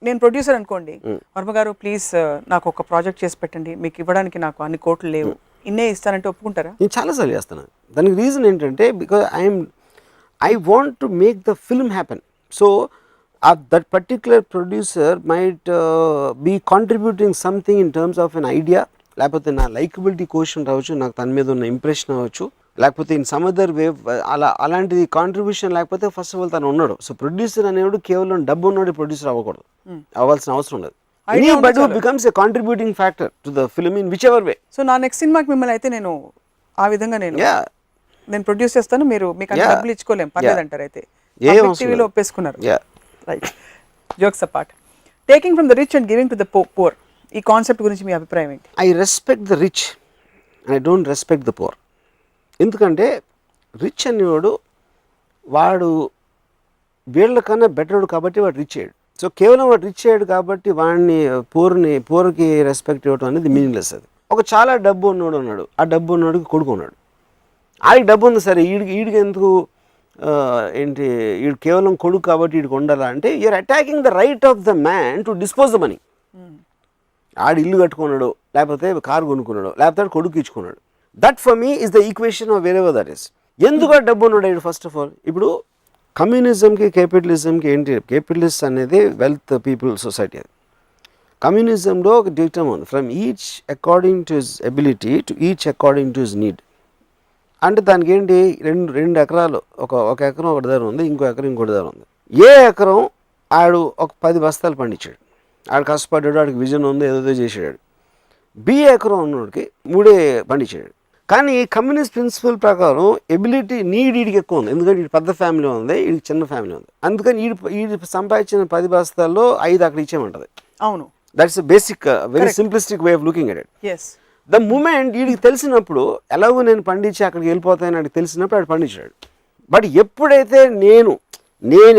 నేను ప్రొడ్యూసర్ అనుకోండి, వర్మ గారు ప్లీజ్ నాకు ఒక ప్రాజెక్ట్ చేసి పెట్టండి, మీకు ఇవ్వడానికి నాకు అన్ని కోట్లు లేవు, ఇన్నే ఇస్తానంటే ఒప్పుకుంటారా? నేను చాలాసార్లు చేస్తాను. దానికి రీజన్ ఏంటంటే because I want to make the film happen. So that particular producer might be contributing something in terms of an idea, లేకపోతే నా లైకబిలిటీ క్వశ్చన్ రావచ్చు, నాకు తన మీద ఉన్న ఇంప్రెషన్ అవ్వచ్చు, లేకపోతే ఇన్ సమ్ అదర్ వే అలాంటిది కాంట్రిబ్యూషన్ లేకపోతే ఫస్ట్ ఆఫ్ ఆల్ తను ఉన్నాడు. సో ప్రొడ్యూసర్ అనేవాడు కేవలం డబ్బు ఉన్నాడు ప్రొడ్యూసర్ అవ్వకూడదు, అవ్వాల్సిన అవసరం లేదు. But who becomes a contributing factor to the film in whichever way. So నా నెక్స్ట్ సినిమాకి మిమ్మల్ని అయితే నేను ఆ విధంగా నేను ప్రొడ్యూస్ చేస్తాను, మీరు మీకు అంత డబ్బులు ఇచ్చుకోలేం పర్లేదంటారు. అయితే టీవీలో ఒప్పేసుకున్నారు. Right. Jokes apart, taking from the rich and giving to the poor, ఈ కాన్సెప్ట్ గురించి మీ అభిప్రాయం ఏంటి? I respect the rich and I don't respect the poor. ఎందుకంటే రిచ్ అనేవాడు వాడు వీళ్ళకన్నా బెటర్డు కాబట్టి వాడు రిచ్ అయ్యాడు. సో కేవలం వాడు రిచ్ అయ్యాడు కాబట్టి వాడిని పూర్కి రెస్పెక్ట్ ఇవ్వడం అనేది మీనింగ్లెస్. అది ఒక చాలా డబ్బు ఉన్నోడు ఉన్నాడు, ఆ డబ్బు ఉన్నోడికి కొడుకు ఉన్నాడు, ఆడికి డబ్బు ఉంది సరే, ఈడికి ఎందుకు ఏంటి ఈడు కేవలం కొడుకు కాబట్టి ఈడికి ఉండాలా అంటే you're attacking the right of the man to dispose the money. ఆడు ఇల్లు కట్టుకున్నాడు, లేకపోతే కారు కొనుక్కున్నాడు, లేకపోతే కొడుకు ఇచ్చుకున్నాడు. That for me is the equation of wherever that is. ఎందుకు డబ్బు ఉన్నాడు ఈడు? ఫస్ట్ ఆఫ్ ఆల్ ఇప్పుడు కమ్యూనిజంకి క్యాపిటలిజంకి ఏంటి? క్యాపిటలిస్ట్ అనేది వెల్త్ పీపుల్ సొసైటీ. అది కమ్యూనిజంలో ఒక డిక్టమ్ ఉంది, from each according to his ability to each according to his need. అంటే దానికి ఏంటి, రెండు ఎకరాలు, ఒక ఎకరం ఒకటి దగ్గర ఉంది, ఇంకో ఎకరం ఇంకోటి దగ్గర ఉంది. ఏ ఎకరం ఆడు ఒక 10 బస్తాలు పండించాడు, ఆడు కష్టపడ్డాడు, ఆడికి విజన్ ఉంది, ఏదో చేసాడు. బి ఎకరం ఉన్నోడికి 3 పండించాడు. కానీ కమ్యూనిస్ట్ ప్రిన్సిపల్ ప్రకారం ఎబిలిటీ ఈడికి ఎక్కువ ఉంది, ఎందుకంటే ఈ పెద్ద ఫ్యామిలీ ఉంది, ఈ చిన్న ఫ్యామిలీ ఉంది. అందుకని ఈ సంపాదించిన 10 బస్తాల్లో 5 అక్కడ ఇచ్చేయమంటది. అవును, that's basic very simplistic way of looking at it. Yes. The moment వీడికి తెలిసినప్పుడు ఎలాగో నేను పండించి అక్కడికి వెళ్ళిపోతానని వాడికి తెలిసినప్పుడు ఆడు పండించాడు. బట్ ఎప్పుడైతే నేను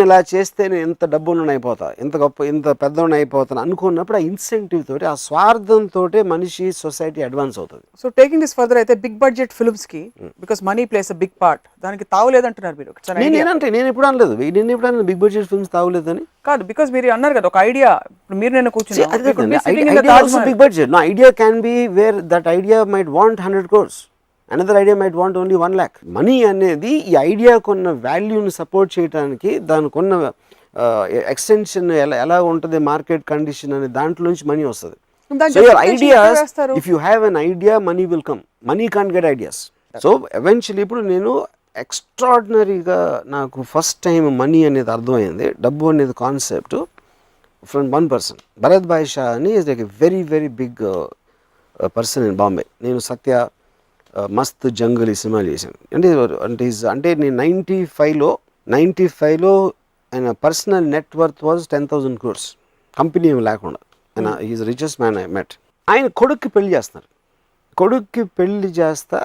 ఇలా చేస్తే నేను ఇంత డబ్బులను అయిపోతా, ఇంత గొప్ప ఇంత పెద్దవాడిని అయిపోతాను అనుకున్నప్పుడు ఆ ఇన్సెంటివ్ తోటి, ఆ స్వార్థంతో మనిషి సొసైటీ అడ్వాన్స్ అవుతుంది. సో టేకింగ్ దిస్ ఫర్దర్ అయితే బిగ్ బడ్జెట్ ఫిల్మ్స్ కి because money plays a big part, దానికి తావులేదంటున్నారు మీరు. నేను ఎప్పుడు అనలేదు, నేను ఎప్పుడు బిగ్ బడ్జెట్ ఫిల్మ్స్ తావులేదని కాదు. బికాస్ మీరు అన్నారు కదా ఒక ఐడియా, మీరు నేను కూర్చుని big budget. No idea can be where that idea might want 100 crores. Another idea might want only 1 lakh. Money అనేది ఈ ఐడియాకు ఉన్న వాల్యూని సపోర్ట్ చేయడానికి, దానికి ఉన్న ఎక్స్టెన్షన్ ఎలా ఉంటుంది, మార్కెట్ కండిషన్ అనే దాంట్లో నుంచి మనీ వస్తుంది. So your ideas, if you have an idea, money will come. Money can't get ideas. So eventually ఇప్పుడు నేను ఎక్స్ట్రాడినరీగా నాకు ఫస్ట్ టైం మనీ అనేది అర్థమైంది, డబ్బు అనేది concept from one person. Bharat bhai Shah అని is like a very very big person in Bombay. నేను సత్య, మస్త్, జంగల్ ఈ సినిమాలు చేశాను. అంటే నేను 95లో ఆయన personal net worth was 10,000 crores, company ఏమి లేకుండా. ఆయన is richest man I met. ఆయన కొడుక్కి పెళ్లి చేస్తున్నారు. కొడుక్కి పెళ్లి చేస్తా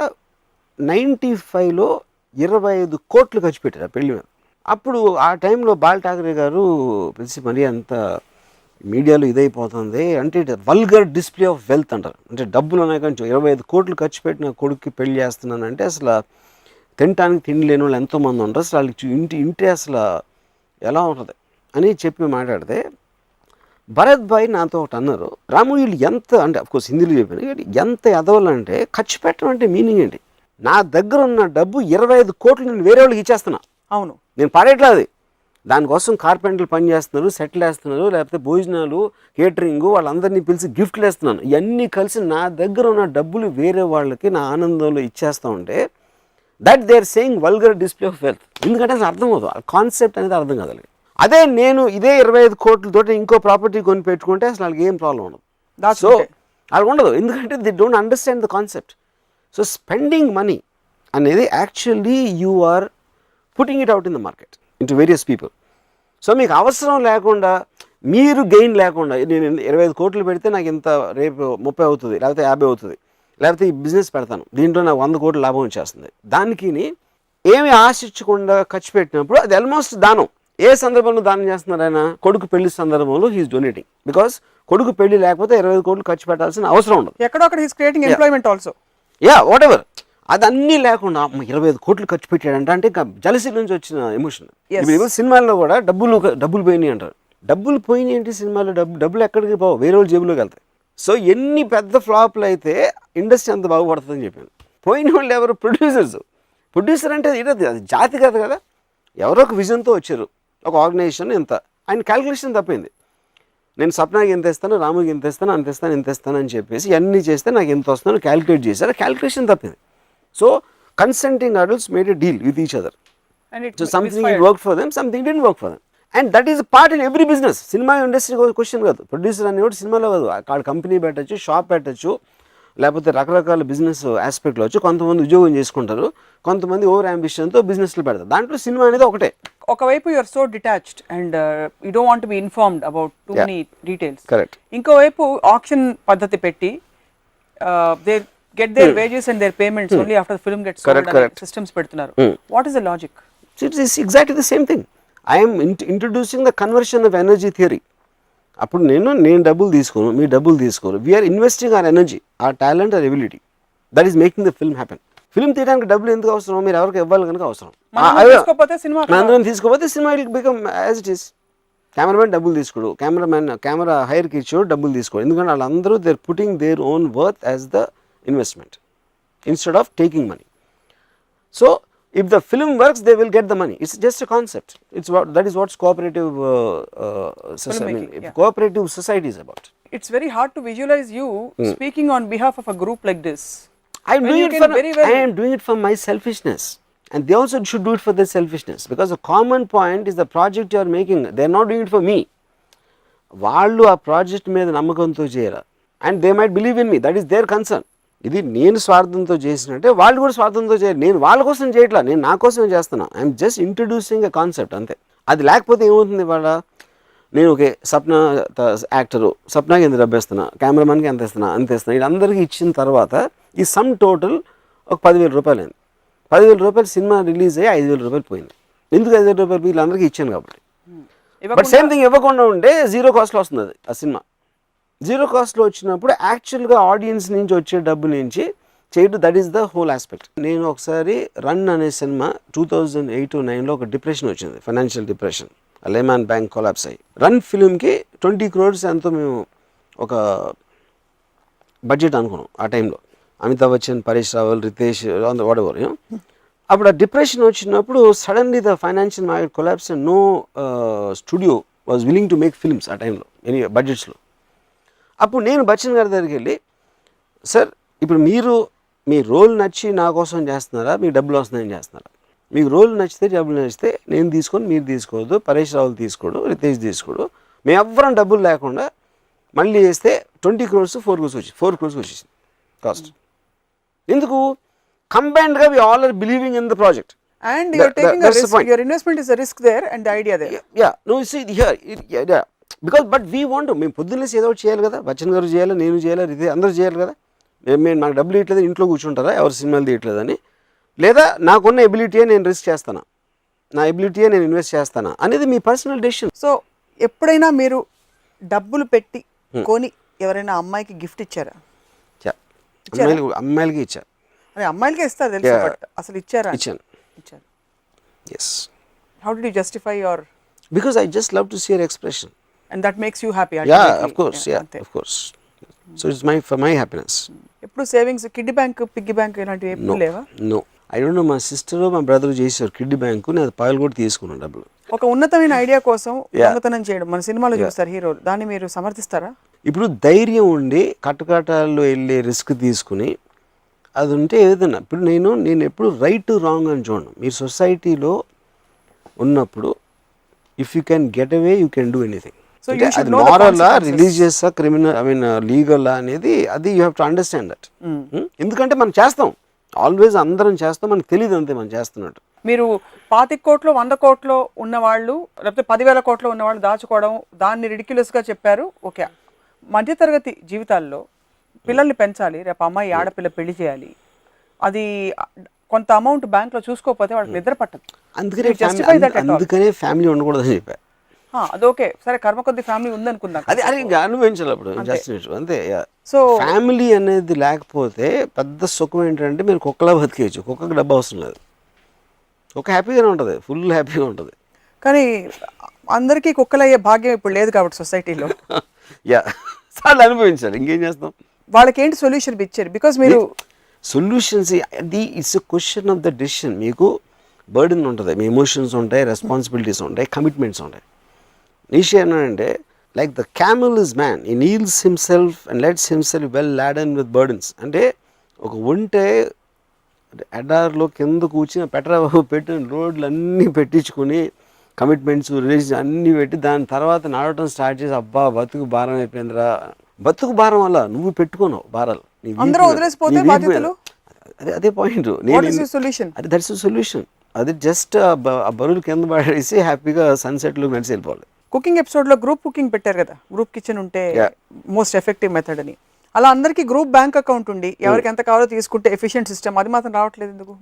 95లో 25 కోట్లు ఖర్చు పెట్టారు ఆ పెళ్లి మీద. అప్పుడు ఆ టైంలో బాల్ ఠాకరే గారు పిలిచి మరీ అంత మీడియాలో ఇదైపోతుంది అంటే వల్గర్ డిస్ప్లే ఆఫ్ వెల్త్ అంటారు. అంటే డబ్బులు ఉన్నాయి కానీ 25 కోట్లు ఖర్చు పెట్టిన కొడుక్కి పెళ్లి చేస్తున్నానంటే అసలు తినటానికి తిండి లేని వాళ్ళు ఎంతోమంది ఉంటారు, అసలు వాళ్ళకి ఇంటి అసలు ఎలా ఉంటుంది అని చెప్పి మాట్లాడితే భరత్ భాయ్ నాతో ఒకటి అన్నారు, రాము వీళ్ళు ఎంత అంటే అఫ్కోర్స్ హిందీలో చెప్పాను, ఎంత ఎదవాలంటే ఖర్చు పెట్టడం అంటే మీనింగ్ ఏంటి? నా దగ్గర ఉన్న డబ్బు 25 కోట్లు నేను వేరే వాళ్ళకి ఇచ్చేస్తున్నా. అవును, నేను పాడేట్లేదు. దానికోసం కార్పెంటర్లు పని చేస్తున్నారు, సెటిల్ వేస్తున్నారు, లేకపోతే భోజనాలు, కేటరింగ్, వాళ్ళందరినీ పిలిచి గిఫ్ట్లు వేస్తున్నాను. ఇవన్నీ కలిసి నా దగ్గర ఉన్న డబ్బులు వేరే వాళ్ళకి నా ఆనందంలో ఇచ్చేస్తూ ఉంటే that they are saying vulgar display of wealth. ఎందుకంటే అసలు అర్థం అవుతుంది, ఆ కాన్సెప్ట్ అనేది అర్థం కాదు. అదే నేను ఇదే 25 కోట్లతో ఇంకో ప్రాపర్టీ కొని పెట్టుకుంటే అసలు వాళ్ళకి ఏం ప్రాబ్లం ఉండదు. సో వాళ్ళకి ఉండదు, ఎందుకంటే they don't understand the concept. So spending money అనేది actually you are putting it out in the market into various people. So మీకు అవసరం లేకుండా మీరు గెయిన్ లేకుండా నేను 25 కోట్లు పెడితే నాకు ఇంత రేపు 30 అవుతుంది, లేకపోతే 50 అవుతుంది, లేకపోతే ఈ బిజినెస్ పెడతాను, దీంట్లో నాకు 100 కోట్లు లాభం వచ్చేస్తుంది, దానికి ఏమి ఆశించకుండా ఖర్చు పెట్టినప్పుడు అది ఆల్మోస్ట్ దానం. ఏ సందర్భంలో దానం చేస్తున్నారు ఆయన? కొడుకు పెళ్లి సందర్భంలో హీఈస్ డొనేటింగ్. బికాస్ కొడుకు పెళ్లి లేకపోతే 25 కోట్లు ఖర్చు పెట్టాల్సిన అవసరం ఉండదు. ఎక్కడో అక్కడ he's creating employment also. What ever, అది అన్నీ లేకుండా 25 కోట్లు ఖర్చు పెట్టాడంట అంటే ఇంకా జలసీ నుంచి వచ్చిన ఎమోషన్. ఇప్పుడు సినిమాల్లో కూడా డబ్బులు పోయినాయి అంటారు. డబ్బులు పోయినాయి ఏంటి సినిమాలో? డబ్బులు ఎక్కడికి పోవు, వేరే వాళ్ళ జేబులోకి వెళ్తాయి. సో ఎన్ని పెద్ద ఫ్లాప్లు అయితే ఇండస్ట్రీ అంత బాగుపడుతుందని చెప్పాను. పోయిన వాళ్ళు ఎవరు? ప్రొడ్యూసర్ అంటే అది జాతి కాదు కదా, ఎవరో ఒక విజన్తో వచ్చారు, ఒక ఆర్గనైజేషన్ ఎంత, ఆయన క్యాలిక్యులేషన్ తప్పింది. నేను సప్నాకి ఎంత ఇస్తాను, రాముకి ఎంత ఇస్తాను, ఇంత ఇస్తాను అని చెప్పేసి అన్నీ చేస్తే నాకు ఎంత వస్తుందో క్యాలిక్యులేట్ చేశారు, క్యాలిక్యులేషన్ తప్పింది. So consenting adults made a deal with each other. So something it work for them, something didn't work for them. And that is part in every business. Cinema industry question కాదు, ప్రొడ్యూసర్ అనేవాడు సినిమాలో కాదు, అక్కడ కంపెనీ పెట్టచ్చు, షాప్ పెట్టచ్చు, లేకపోతే రకరకాల బిజినెస్ ఆస్పెక్ట్లో వచ్చి కొంతమంది ఉద్యోగం చేసుకుంటారు, కొంతమంది ఓవర్ అంబిషన్తో బిజినెస్లు పెడతారు. దాంట్లో సినిమా అనేది ఒకటే. ఒకవైపు you're so detached and you don't want be informed about too many details. Correct. ఇంకోవైపు ఆక్షన్ పద్ధతి పెట్టి they get their wages and their payments only after film gets sold systems పెడుతున్నారు. What is the logic? It is exactly the same thing. I'm introducing the conversion of energy theory. అప్పుడు నేను డబ్బులు తీసుకోను, మీరు డబ్బులు తీసుకోరు, we're investing our energy, our talent, our ability. That is making the film happen. Film తీయడానికి డబ్బులు ఎందుకు అవసరం? మీరు ఎవరికి ఇవ్వాలి కనుక అవసరం. అందరం తీసుకోకపోతే cinema will become as it is. Cameraman డబ్బులు తీసుకోడు, కెమెరా హైర్కి ఇచ్చాడు డబ్బులు తీసుకోడు, ఎందుకంటే వాళ్ళందరూ they are putting their own worth as the investment instead of taking money. So if the film works, they will get the money. It's just a concept. That is what cooperative cooperative society is about. It's very hard to visualize you speaking on behalf of a group like this. I am doing it for my selfishness, and they also should do it for their selfishness, because the common point is the project you are making. They are not doing it for me. Vallu aa project మీద నమ్మకంతో చేయరా, and they might believe in me. That is their concern. ఇది నేను స్వార్థంతో చేసినట్టే వాళ్ళు కూడా స్వార్థంతో చేయరు. నేను వాళ్ళ కోసం చేయట్లా, నేను నా కోసమే చేస్తున్నా. I'm just introducing a concept అంతే. అది లేకపోతే ఏమవుతుంది? వాళ్ళ నేను ఓకే సప్న యాక్టరు, సప్నాకి ఎంత డబ్బు ఇస్తున్నా, కెమెరామెన్కి ఎంత ఇస్తున్నా, వీళ్ళందరికీ ఇచ్చిన తర్వాత ఈ సమ్ టోటల్ ఒక 10,000 రూపాయలు అయింది. 10,000 రూపాయలు సినిమా రిలీజ్ అయ్యి 5,000 రూపాయలు పోయింది. ఎందుకు 5,000 రూపాయలు వీళ్ళందరికీ ఇచ్చాను కాబట్టి. బట్ సేమ్ థింగ్ ఇవ్వకుండా ఉంటే జీరో కాస్ట్లో వస్తుంది అది ఆ సినిమా. జీరో కాస్ట్లో వచ్చినప్పుడు యాక్చువల్గా ఆడియన్స్ నుంచి వచ్చే డబ్బు నుంచి చేయడం, that is the whole aspect. నేను ఒకసారి రన్ అనే సినిమా 2008-09లో ఒక డిప్రెషన్ వచ్చింది, financial depression, Lehman bank collapse అయ్యి. రన్ ఫిల్మ్కి 20 crores ఎంతో మేము ఒక బడ్జెట్ అనుకున్నాం ఆ టైంలో. Amitabh Bachchan, Paresh Rawal, Ritesh, whatever. అప్పుడు ఆ డిప్రెషన్ వచ్చినప్పుడు suddenly the financial market collapse and no studio was willing to make films ఆ టైంలో, ఎనీ బడ్జెట్స్లో. అప్పుడు నేను బచ్చన్ గారి దగ్గరికి వెళ్ళి, సార్ ఇప్పుడు మీరు మీ రోల్ నచ్చి నా కోసం చేస్తున్నారా, మీకు డబ్బులు వస్తున్నాయని చేస్తున్నారా? మీకు రోల్ నచ్చితే, డబ్బులు నచ్చితే నేను తీసుకొని మీరు తీసుకోవద్దు, పరేష్ రావుల్ తీసుకోడు, రితేష్ తీసుకోడు, మేము ఎవ్వరం డబ్బులు లేకుండా మళ్ళీ చేస్తే 20 crores 4 crores వచ్చేసింది కాస్ట్. ఎందుకు? కంబైన్డ్గా we all are believing in the project. And you are taking a risk. Your investment is a risk there and the idea there. Yeah. No, you see here, yeah. Because but we want to, మేము పొద్దున్నేసి ఏదో ఒకటి చేయాలి కదా, బచ్చన్ గారు చేయాలి, నేను చేయాలి, ఇది అందరూ చేయాలి కదా. మేము నాకు డబ్బులు ఇవ్వట్లేదు, ఇంట్లో కూర్చుంటారా, ఎవరు సినిమాలు తీయట్లేదని, లేదా నాకున్న ఎబిలిటీయే నేను రిస్క్ చేస్తానా, నా ఎబిలిటీయే నేను ఇన్వెస్ట్ చేస్తానా అనేది మీ పర్సనల్ డెసిషన్. సో ఎప్పుడైనా మీరు డబ్బులు పెట్టి కొని ఎవరైనా అమ్మాయికి గిఫ్ట్ ఇచ్చారా? అమ్మాయిలకి ఇచ్చా. అదే అమ్మాయిలకే ఇస్తారు తెలుసు, బట్ అసలు ఇచ్చారా? ఇచ్చాను. Yes. How did you justify your? Because I just love to see her expression. And that makes you happy. Yeah, of course. Yeah, of course. So it's for my happiness. ఎప్పుడు savings, kiddie bank, piggy bank ఇలాంటివి ఎప్పుడు లేవా? No. I don't know, మా సిస్టర్ మా బ్రదర్ చేశారు కిడ్డీ బ్యాంకు, నేను పాయలు కూడా తీసుకున్నాను డబ్బులు. ఒక ఉన్నతమైన ఐడియా కోసం దొంగతనం చేయడం మన సినిమాలో చూస్తారు హీరోలు, దాన్ని మీరు సమర్థిస్తారా? ఇప్పుడు ధైర్యం ఉండి కట్టకటాల్లో వెళ్ళి రిస్క్ తీసుకుని అది ఉంటే ఏదైనా, ఇప్పుడు నేను ఎప్పుడు రైట్ రాంగ్ అని చూడను. మీరు సొసైటీలో ఉన్నప్పుడు if you can get away you can do anything. అది మారలా, రిలీజియస్సా, క్రిమినల్, లీగల్ అనేది, అది you have to understand that. ఎందుకంటే మనం చేస్తాం, ఆల్వేస్ అందరం చేస్తాం, మనకు తెలియదు అంతే మనం చేస్తున్నట్టు. మీరు 25 కోట్లు 100 కోట్లు ఉన్నవాళ్ళు లేకపోతే 10,000 కోట్లు ఉన్నవాళ్ళు దాచుకోవడం దాన్ని రిడిక్యులస్గా చెప్పారు. ఓకే, మధ్యతరగతి జీవితాల్లో పిల్లల్ని పెంచాలి, రేపు అమ్మాయి ఆడపిల్ల పెళ్లి చేయాలి, అది కొంత అమౌంట్ బ్యాంక్లో చూసుకోకపోతే వాళ్ళకి నిద్ర పట్టదు. అందుకనే ఫ్యామిలీ ఉండకూడదని చెప్పా. అది ఓకే, సరే కర్మ కొద్ది ఫ్యామిలీ ఉందనుకుందాం, అది అది ఇంకా అనుభవించాలి అప్పుడు జస్ట్ అంతే. సో ఫ్యామిలీ అనేది లేకపోతే పెద్ద సుఖం ఏంటంటే మీరు కుక్కలా బతికేయచ్చు, కుక్కకి డబ్బు అవసరం లేదు, కుక్క హ్యాపీగానే ఉంటుంది, ఫుల్ హ్యాపీగా ఉంటుంది. కానీ అందరికీ కుక్కలయ్యే భాగ్యం ఇప్పుడు లేదు కాబట్టి సొసైటీలో. యా, చాలా అనుభవించాలి, ఇంకేం చేస్తాం. వాళ్ళకి ఏంటి సొల్యూషన్ ఇచ్చారు? బికాస్ మీరు సొల్యూషన్స్ అది it's a question of the decision. మీకు బర్డెన్ ఉంటుంది, మీ ఎమోషన్స్ ఉంటాయి, రెస్పాన్సిబిలిటీస్ ఉంటాయి, కమిట్మెంట్స్ ఉంటాయి. నిషే అంటే like the camel is man, he kneels himself and lets himself well laden with burdens. అంటే ఒక ఒంటే ఎడార్లో కింద కూర్చుని పెట్రోల్ పెట్టిన రోడ్లు అన్నీ పెట్టించుకొని కమిట్మెంట్స్ రిలేషన్ అన్నీ పెట్టి దాని తర్వాత నడవటం స్టార్ట్ చేసి అబ్బా బతుకు భారం అయిపోయిందిరా. బతుకు భారం వల్ల నువ్వు పెట్టుకోను భారాలు, అదే పాయింట్. అది దట్స్ సొల్యూషన్. అది జస్ట్ ఆ బరువులు కింద పడేసి హ్యాపీగా సన్సెట్లో నడిచి వెళ్ళిపోవాలి. కుకింగ్ ఎపిసోడ్లో గ్రూప్ కుకింగ్ పెట్టారు కదా, గ్రూప్ కిచెన్ ఉంటే మోస్ట్ ఎఫెక్టివ్ మెథడ్ అని. అలా అందరికీ గ్రూప్ బ్యాంక్ అకౌంట్ ఉండి ఎవరికి ఎంత కావాలో తీసుకుంటే ఎఫిషియెంట్ సిస్టమ్, అది మాత్రం రావట్లేదు ఎందుకు?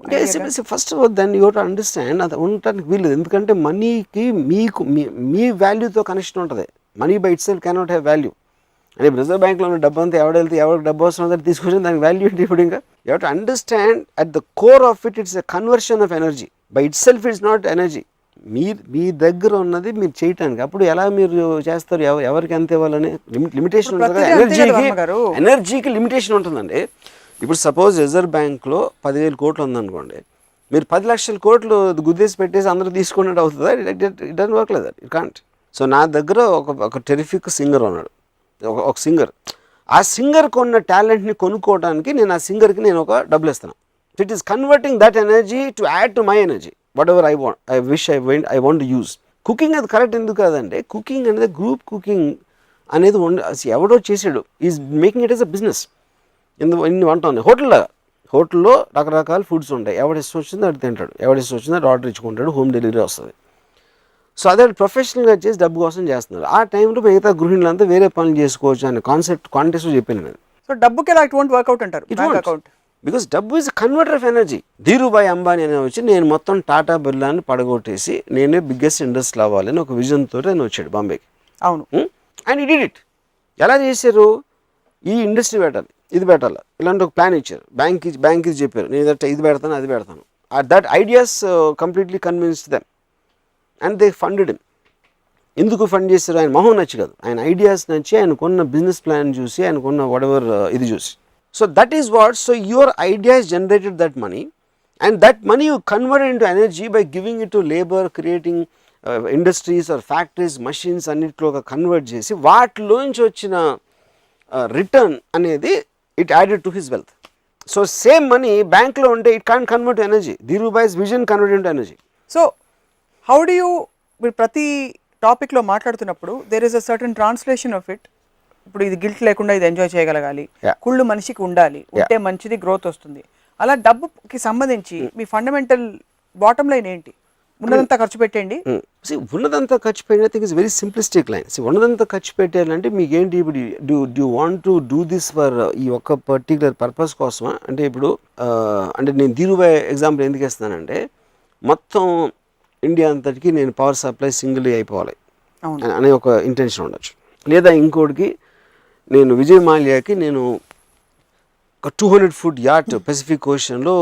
ఫస్ట్ ఆఫ్ ఆల్ దాన్ని యూ టు అండర్స్టాండ్, అది ఉండటానికి వీల్లేదు. ఎందుకంటే మనీకి మీకు మీ వాల్యూతో కనెక్షన్ ఉంటుంది. Money by it self cannot have value. అంటే రిజర్వ్ బ్యాంక్లో ఉన్న డబ్బు అంతా ఎవడెళ్తే ఎవరికి డబ్బు అవసరం ఉందో తీసుకొచ్చి దానికి వాల్యూ ఏంటి ఇప్పుడు? ఇంకా you have to understand at the core of it it's a conversion of energy. By itself it's not energy. మీ దగ్గర ఉన్నది మీరు చేయటానికి. అప్పుడు ఎలా మీరు చేస్తారు? ఎవరికి ఎంత ఇవ్వాలని లిమిటేషన్ ఉంటుంది కదా. ఎనర్జీకి లిమిటేషన్ ఉంటుందండి. ఇప్పుడు సపోజ్ రిజర్వ్ బ్యాంక్లో 10,000 కోట్లు ఉందనుకోండి, మీరు 10 లక్షల కోట్లు గుద్దేసి పెట్టేసి అందరూ తీసుకున్నట్టు అవుతుందా? It doesn't work like that, it can't. So నా దగ్గర ఒక టెరిఫిక్ సింగర్ ఉన్నాడు, ఒక సింగర్. ఆ సింగర్కి ఉన్న టాలెంట్ని కొనుక్కోవడానికి నేను ఆ సింగర్కి నేను ఒక డబ్బులు ఇస్తాను. It is converting that energy to add to my energy, what ever I want, I want to use. Cooking అది కరెక్ట్ ఎందుకు కాదంటే, కుకింగ్ అనేది గ్రూప్ కుకింగ్ అనేది ఎవడో చేసాడు, is making it yes a business. ఇన్ని వంట ఉన్నాయి హోటల్లో రకరకాల ఫుడ్స్ ఉంటాయి, ఎవడ ఇష్టం వచ్చిందో అది తింటాడు, ఎవడ ఇష్టం వచ్చిందో అది ఆర్డర్ ఇచ్చుకుంటాడు, హోమ్ డెలివరీ వస్తుంది. సో అదే ప్రొఫెషనల్గా చేసి డబ్బు కోసం చేస్తున్నారు. ఆ టైంలో మిగతా గృహిణులంతా వేరే పనులు చేసుకోవచ్చు అనే కాన్టెక్స్ట్ చెప్పాను నేను. సో డబ్బుకి ఎలా ఇట్ వోంట్ వర్కౌట్ అంటారు అకౌంట్, బికాస్ డబ్బు is converter of energy. Dhirubhai Ambani అనే వచ్చి నేను మొత్తం టాటా బిర్లాని పడగొట్టేసి నేనే బిగ్గెస్ట్ ఇండస్ట్రీ అవ్వాలని ఒక విజన్ తోటి ఆయన వచ్చాడు బాంబేకి. అవును, అండ్ ఈ డిడ్ ఇట్. ఎలా చేశారు? ఈ ఇండస్ట్రీ పెట్టాలి, ఇది పెట్టాలి, ఇలాంటి ఒక ప్లాన్ ఇచ్చారు. బ్యాంక్ ఇది చెప్పారు, నేను ఇది పెడతాను అది పెడతాను. That ideas completely convinced them and they funded him. ఎందుకు ఫండ్ చేశారు? ఆయన మొహం నచ్చి కాదు, ఆయన ఐడియాస్ నచ్చి, ఆయనకున్న బిజినెస్ ప్లాన్ చూసి, ఆయనకున్న వాటెవర్ ఇది చూసి. So that is what, so your ideas generated that money, and that money you converted into energy by giving it to labor, creating industries or factories, machines అన్నిట్లో కన్వర్ట్ చేసి వాటిలోంచి వచ్చిన రిటర్న్ అనేది it added to his wealth. So same money బ్యాంక్లో ఉంటే it can't convert to energy. Dhirubhai's vision convert into energy. So how do you, మీరు ప్రతి టాపిక్లో మాట్లాడుతున్నప్పుడు there is a certain translation of it. ఇప్పుడు ఇది గిల్ట్ లేకుండా ఇది ఎంజాయ్ చేయగలగాలి, కుళ్ళు మనిషికి ఉండాలి, ఉంటే మంచిది, గ్రోత్ వస్తుంది. అలా డబ్బుకి సంబంధించి మీ ఫండమెంటల్ బాటమ్ లైన్ ఏంటి? ఉన్నదంతా ఖర్చు పెట్టండి. ఉన్నదంతా ఖర్చు పెట్టిన thing is very simplistic line. ఉన్నదంతా ఖర్చు పెట్టాలంటే మీకు ఏంటి? ఇప్పుడు do want to do this for ఈ ఒక్క పర్టికులర్ పర్పస్ కోసమా? అంటే ఇప్పుడు అంటే నేను ధీరుభాయ్ ఎగ్జాంపుల్ ఎందుకు ఇస్తానంటే, మొత్తం ఇండియా అంతటికి నేను పవర్ సప్లై సింగిల్ అయిపోవాలి అనే ఒక ఇంటెన్షన్ ఉండొచ్చు. లేదా ఇంకోటికి నేను విజయ్ మాల్యాకి నేను ఒక 200 ఫుట్ యాట్ పెసిఫిక్ ఓషన్లో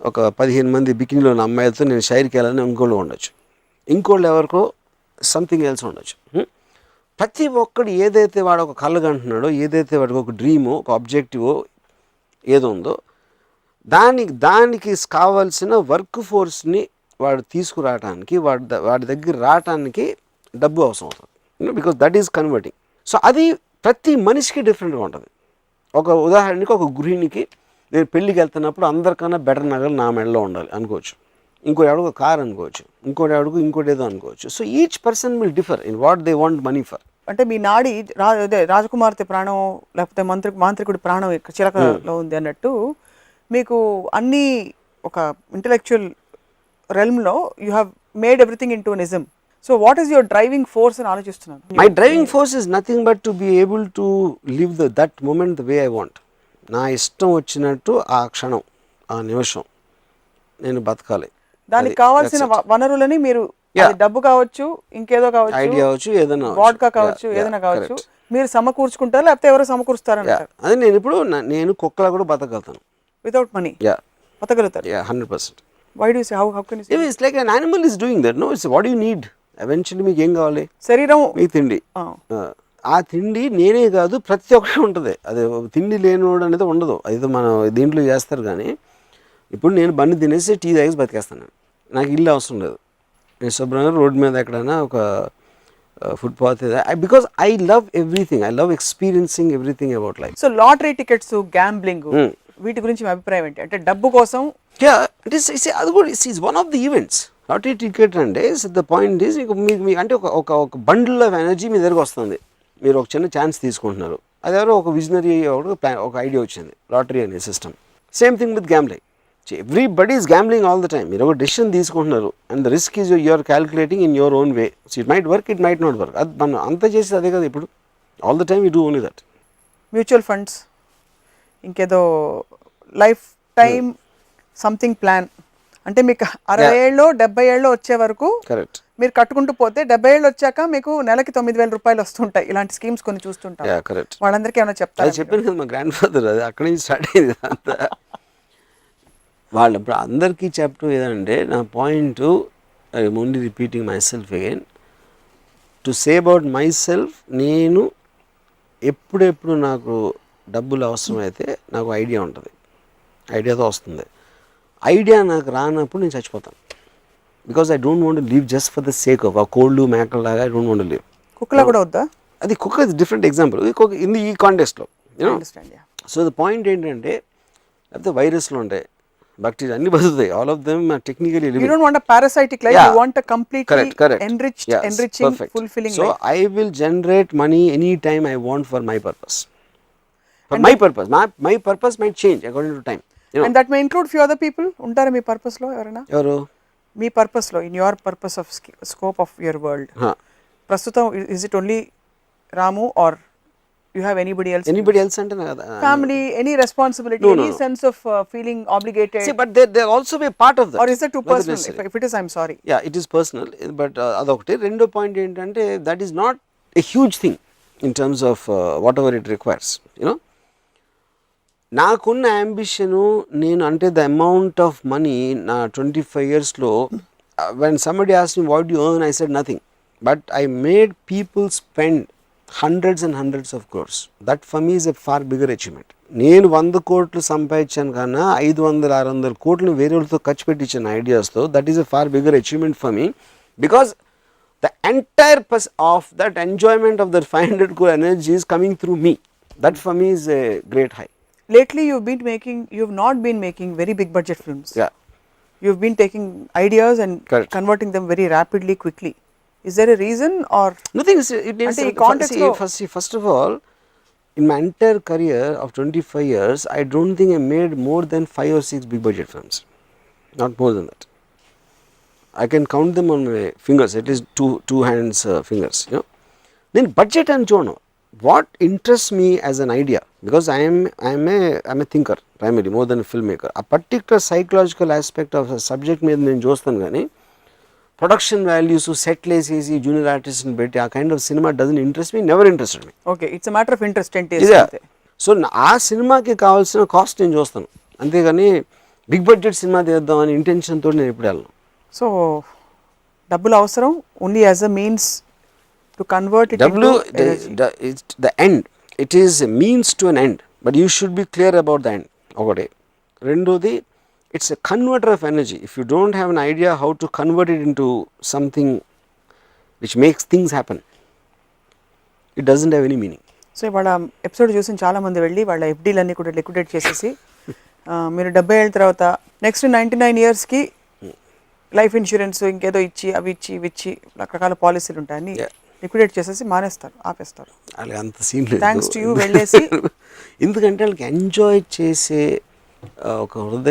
ఒక 15 మంది బికినీలో ఉన్న అమ్మాయిలతో నేను షైర్కి వెళ్ళాలని ఇంకోళ్ళు ఉండొచ్చు. ఇంకోళ్ళు ఎవరికో సంథింగ్ ఎల్స్ ఉండొచ్చు. ప్రతి ఒక్కడు ఏదైతే వాడు ఒక కళ్ళగా అంటున్నాడో, ఏదైతే వాడికి ఒక డ్రీమో, ఒక ఆబ్జెక్టివో ఏదో ఉందో దానికి కావాల్సిన వర్క్ ఫోర్స్ని వాడు తీసుకురావడానికి, వాడి దగ్గర రావటానికి డబ్బు అవసరం అవుతుంది. Because that is converting. So అది ప్రతి మనిషికి డిఫరెంట్గా ఉంటుంది. ఒక ఉదాహరణకి ఒక గృహిణికి నేను పెళ్ళికి వెళ్తున్నప్పుడు అందరికన్నా బెటర్ నగలు నా మెడలో ఉండాలి అనుకోవచ్చు, ఇంకోటి ఎవడికి కార్ అనుకోవచ్చు, ఇంకోటి ఎవడికి ఇంకోటి ఏదో అనుకోవచ్చు. So each person will differ in what they want money for. అంటే మీ నాడి రాజకుమార్తె ప్రాణం లేకపోతే మాంత్రికుడి ప్రాణం చిలకలో ఉంది అన్నట్టు, మీకు అన్నీ ఒక ఇంటలెక్చువల్ రెల్మ్లో you have made everything in to నిజం. So what is your driving force అని ఆలోచిస్తున్నాను. My driving force is nothing but to be able to live that moment the way I want. నా ఇష్టం వచ్చినట్టు ఆ క్షణం, ఆ నిమిషం నేను బతకాలి. దానికి కావాల్సిన వనరులని మీరు, అది డబ్బు కావచ్చు, ఇంకేదో కావచ్చు, ఐడియా కావచ్చు, ఏదైనా వాడ్కా కావచ్చు, ఏదైనా కావచ్చు, మీరు సమకూర్చుకుంటారు లేకపోతే ఎవరో సమకూరుస్తారంటారు. అదే నేను ఇప్పుడు నేను కుక్కలా కూడా బతకగలుగుతాను without money. బతకగలుగుతారు 100%. Why do you say how can you say? It's like an animal is doing that. No, it's what do you need. Eventually మీకు ఏం కావాలి? శరీరం, మీకు తిండి. ఆ తిండి నేనే కాదు ప్రతి ఒక్కరికి ఉంటుంది. అది తిండి లేనివాడు అనేది ఉండదు. అది మనం దీంట్లో చేస్తారు. కానీ ఇప్పుడు నేను బండి తినేసి టీ తాగేసి బతికేస్తాను. నాకు ఇల్లు అవసరం లేదు. నేను శుభ్రంగా రోడ్డు మీద ఎక్కడైనా ఒక footpath, because I love everything. I love experiencing everything about life. So lottery tickets, gambling, వీటి గురించి మీ అభిప్రాయం ఏంటి? అంటే డబ్బు కోసం. అది కూడా is one of the events. Lottery ticket అంటే ద పాయింట్ ఈస్ మీకు అంటే ఒక బండిల్ ఆఫ్ ఎనర్జీ మీ దగ్గరకు వస్తుంది. మీరు ఒక చిన్న ఛాన్స్ తీసుకుంటున్నారు. అది ఎవరో ఒక విజనరీ ఒక ఐడియా వచ్చింది, లాటరీ అనే system. Same thing with gambling. Everybody is gambling all the time. మీరు ఒక డెసిషన్ తీసుకుంటున్నారు and the risk is you are calculating in your own way. So it might work, it might not work. అది మనం అంత చేసి అదే కదా ఇప్పుడు. All the time you do only that. Mutual funds, ఇంకేదో లైఫ్ టైమ్ సంథింగ్ ప్లాన్, అంటే మీకు 60 ఏళ్ళు 70 ఏళ్ళు వచ్చే వరకు కరెక్ట్ మీరు కట్టుకుంటూ పోతే 70 ఏళ్ళు వచ్చాక మీకు నెలకి 9,000 రూపాయలు వస్తుంటాయి. ఇలాంటి స్కీమ్స్ కొన్ని చూస్తుంటాం. కరెక్ట్. వాళ్ళందరికీ ఏమైనా చెప్తారు? చెప్పాను కదా మా గ్రాండ్ ఫాదర్, అది అక్కడి నుంచి స్టార్ట్ అయింది అంతా. వాళ్ళు ఇప్పుడు అందరికీ చెప్పడం ఏదంటే, నా point I only repeating my self again to say about my self. నేను ఎప్పుడెప్పుడు నాకు డబ్బులు అవసరమైతే నాకు ఐడియా ఉంటుంది, ఐడియాతో వస్తుంది. ఐడియా నాకు రానప్పుడు నేను చచ్చిపోతాను. Because I don't want live just for the sake of ఆ కోళ్ళు మేకల్లాగా. I don't want live. కుక్కలా కూడా వద్దా? అది కుక్క ఇస్ డిఫరెంట్ ఎగ్జాంపుల్ ఈ కాంటెక్స్ట్లో. సో ద పాయింట్ ఏంటంటే, లేకపోతే వైరస్లు ఉంటాయి, బ్యాక్టీరియా అన్ని బతుకుతాయి. All of them are technically living. You don't want a parasitic life. You want a completely enriching, fulfilling life. So I will generate money anytime I want for my purpose. For my purpose. My purpose might change according to time. And that may include few other people. ఉంటారా మీ పర్పస్ లో ఎవరైనా? ఎవరు? మీ పర్పస్ లో, in your purpose of scope of your world ప్రస్తుతం is it only Ramu or you have anybody else? Anybody else అంటే family, any responsibility, any sense of feeling obligated? See, but they also be part of that. Or is it too personal? If it is, I'm sorry. Yeah, it is personal, but adokte rendo point ఏంటంటే, that is not a huge thing in terms of whatever it requires, you know. నాకున్న అంబిషను నేను అంటే ద అమౌంట్ ఆఫ్ మనీ నా 25 yearsలో when somebody asked me what do you earn, I said nothing, but I made people spend hundreds and hundreds of crores. That for me is a far bigger achievement. నేను 100 కోట్లు సంపాదించాను కన్నా 500-600 కోట్లు వేరే వాళ్ళతో ఖర్చు పెట్టించిన ఐడియాస్తో, that is a far bigger achievement for me, because the entire of that enjoyment of that 500 crore energy is coming through me. That for me is a great high. Lately you've not been making very big budget films. Yeah, you've been taking ideas and converting them very rapidly, quickly. Is there a reason or nothing? It needs first of all, in my entire career of 25 years, I don't think I made more than 5 or 6 big budget films, not more than that. I can count them on my fingers, at least two hands fingers, you know. Then budget and journal, what interests me as an idea, because I'm a thinker primarily more than a filmmaker. A particular psychological aspect of a subject మీద నేను చూస్తాను, కానీ ప్రొడక్షన్ వాల్యూస్, సెట్లు వేసేసి జూనియర్ ఆర్టిస్ట్ని పెట్టి ఆ kind of cinema doesn't interest me, never interested me. Okay, it's a matter of interest అంతే. సో ఆ సినిమాకి కావాల్సిన కాస్ట్ నేను చూస్తాను, అంతేగాని బిగ్ బడ్జెట్ సినిమా తీద్దామని ఇంటెన్షన్తో నేను ఎప్పుడు వెళ్ళను. సో డబ్బులు అవసరం only as a means to convert it into the end. It is a means to an end, but you should be clear about the end. ఒకటి. రెండోది, it's a converter of energy. If you don't have an idea how to convert it into something which makes things happen, it doesn't have any meaning. So ఇవాళ ఎపిసోడ్ చూసిన చాలా మంది వెళ్ళి వాళ్ళ ఎఫ్డీలన్నీ కూడా లిక్విడేట్ చేసేసి మీరు 70 ఏళ్ళ తర్వాత నెక్స్ట్ 99 yearsకి లైఫ్ ఇన్సూరెన్స్ ఇంకేదో ఇచ్చి అవి ఇచ్చి ఇవి ఇచ్చి రకరకాల పాలసీలు ఉంటాయని లిక్విడేట్ చేసేసి మానేస్తారు, ఆపేస్తారు. అలాగే అంత సీన్ లేదు. థ్యాంక్స్ టు యూ వెళ్ళేసి ఎందుకంటే వాళ్ళకి ఎంజాయ్ చేసే ఒక హృదయ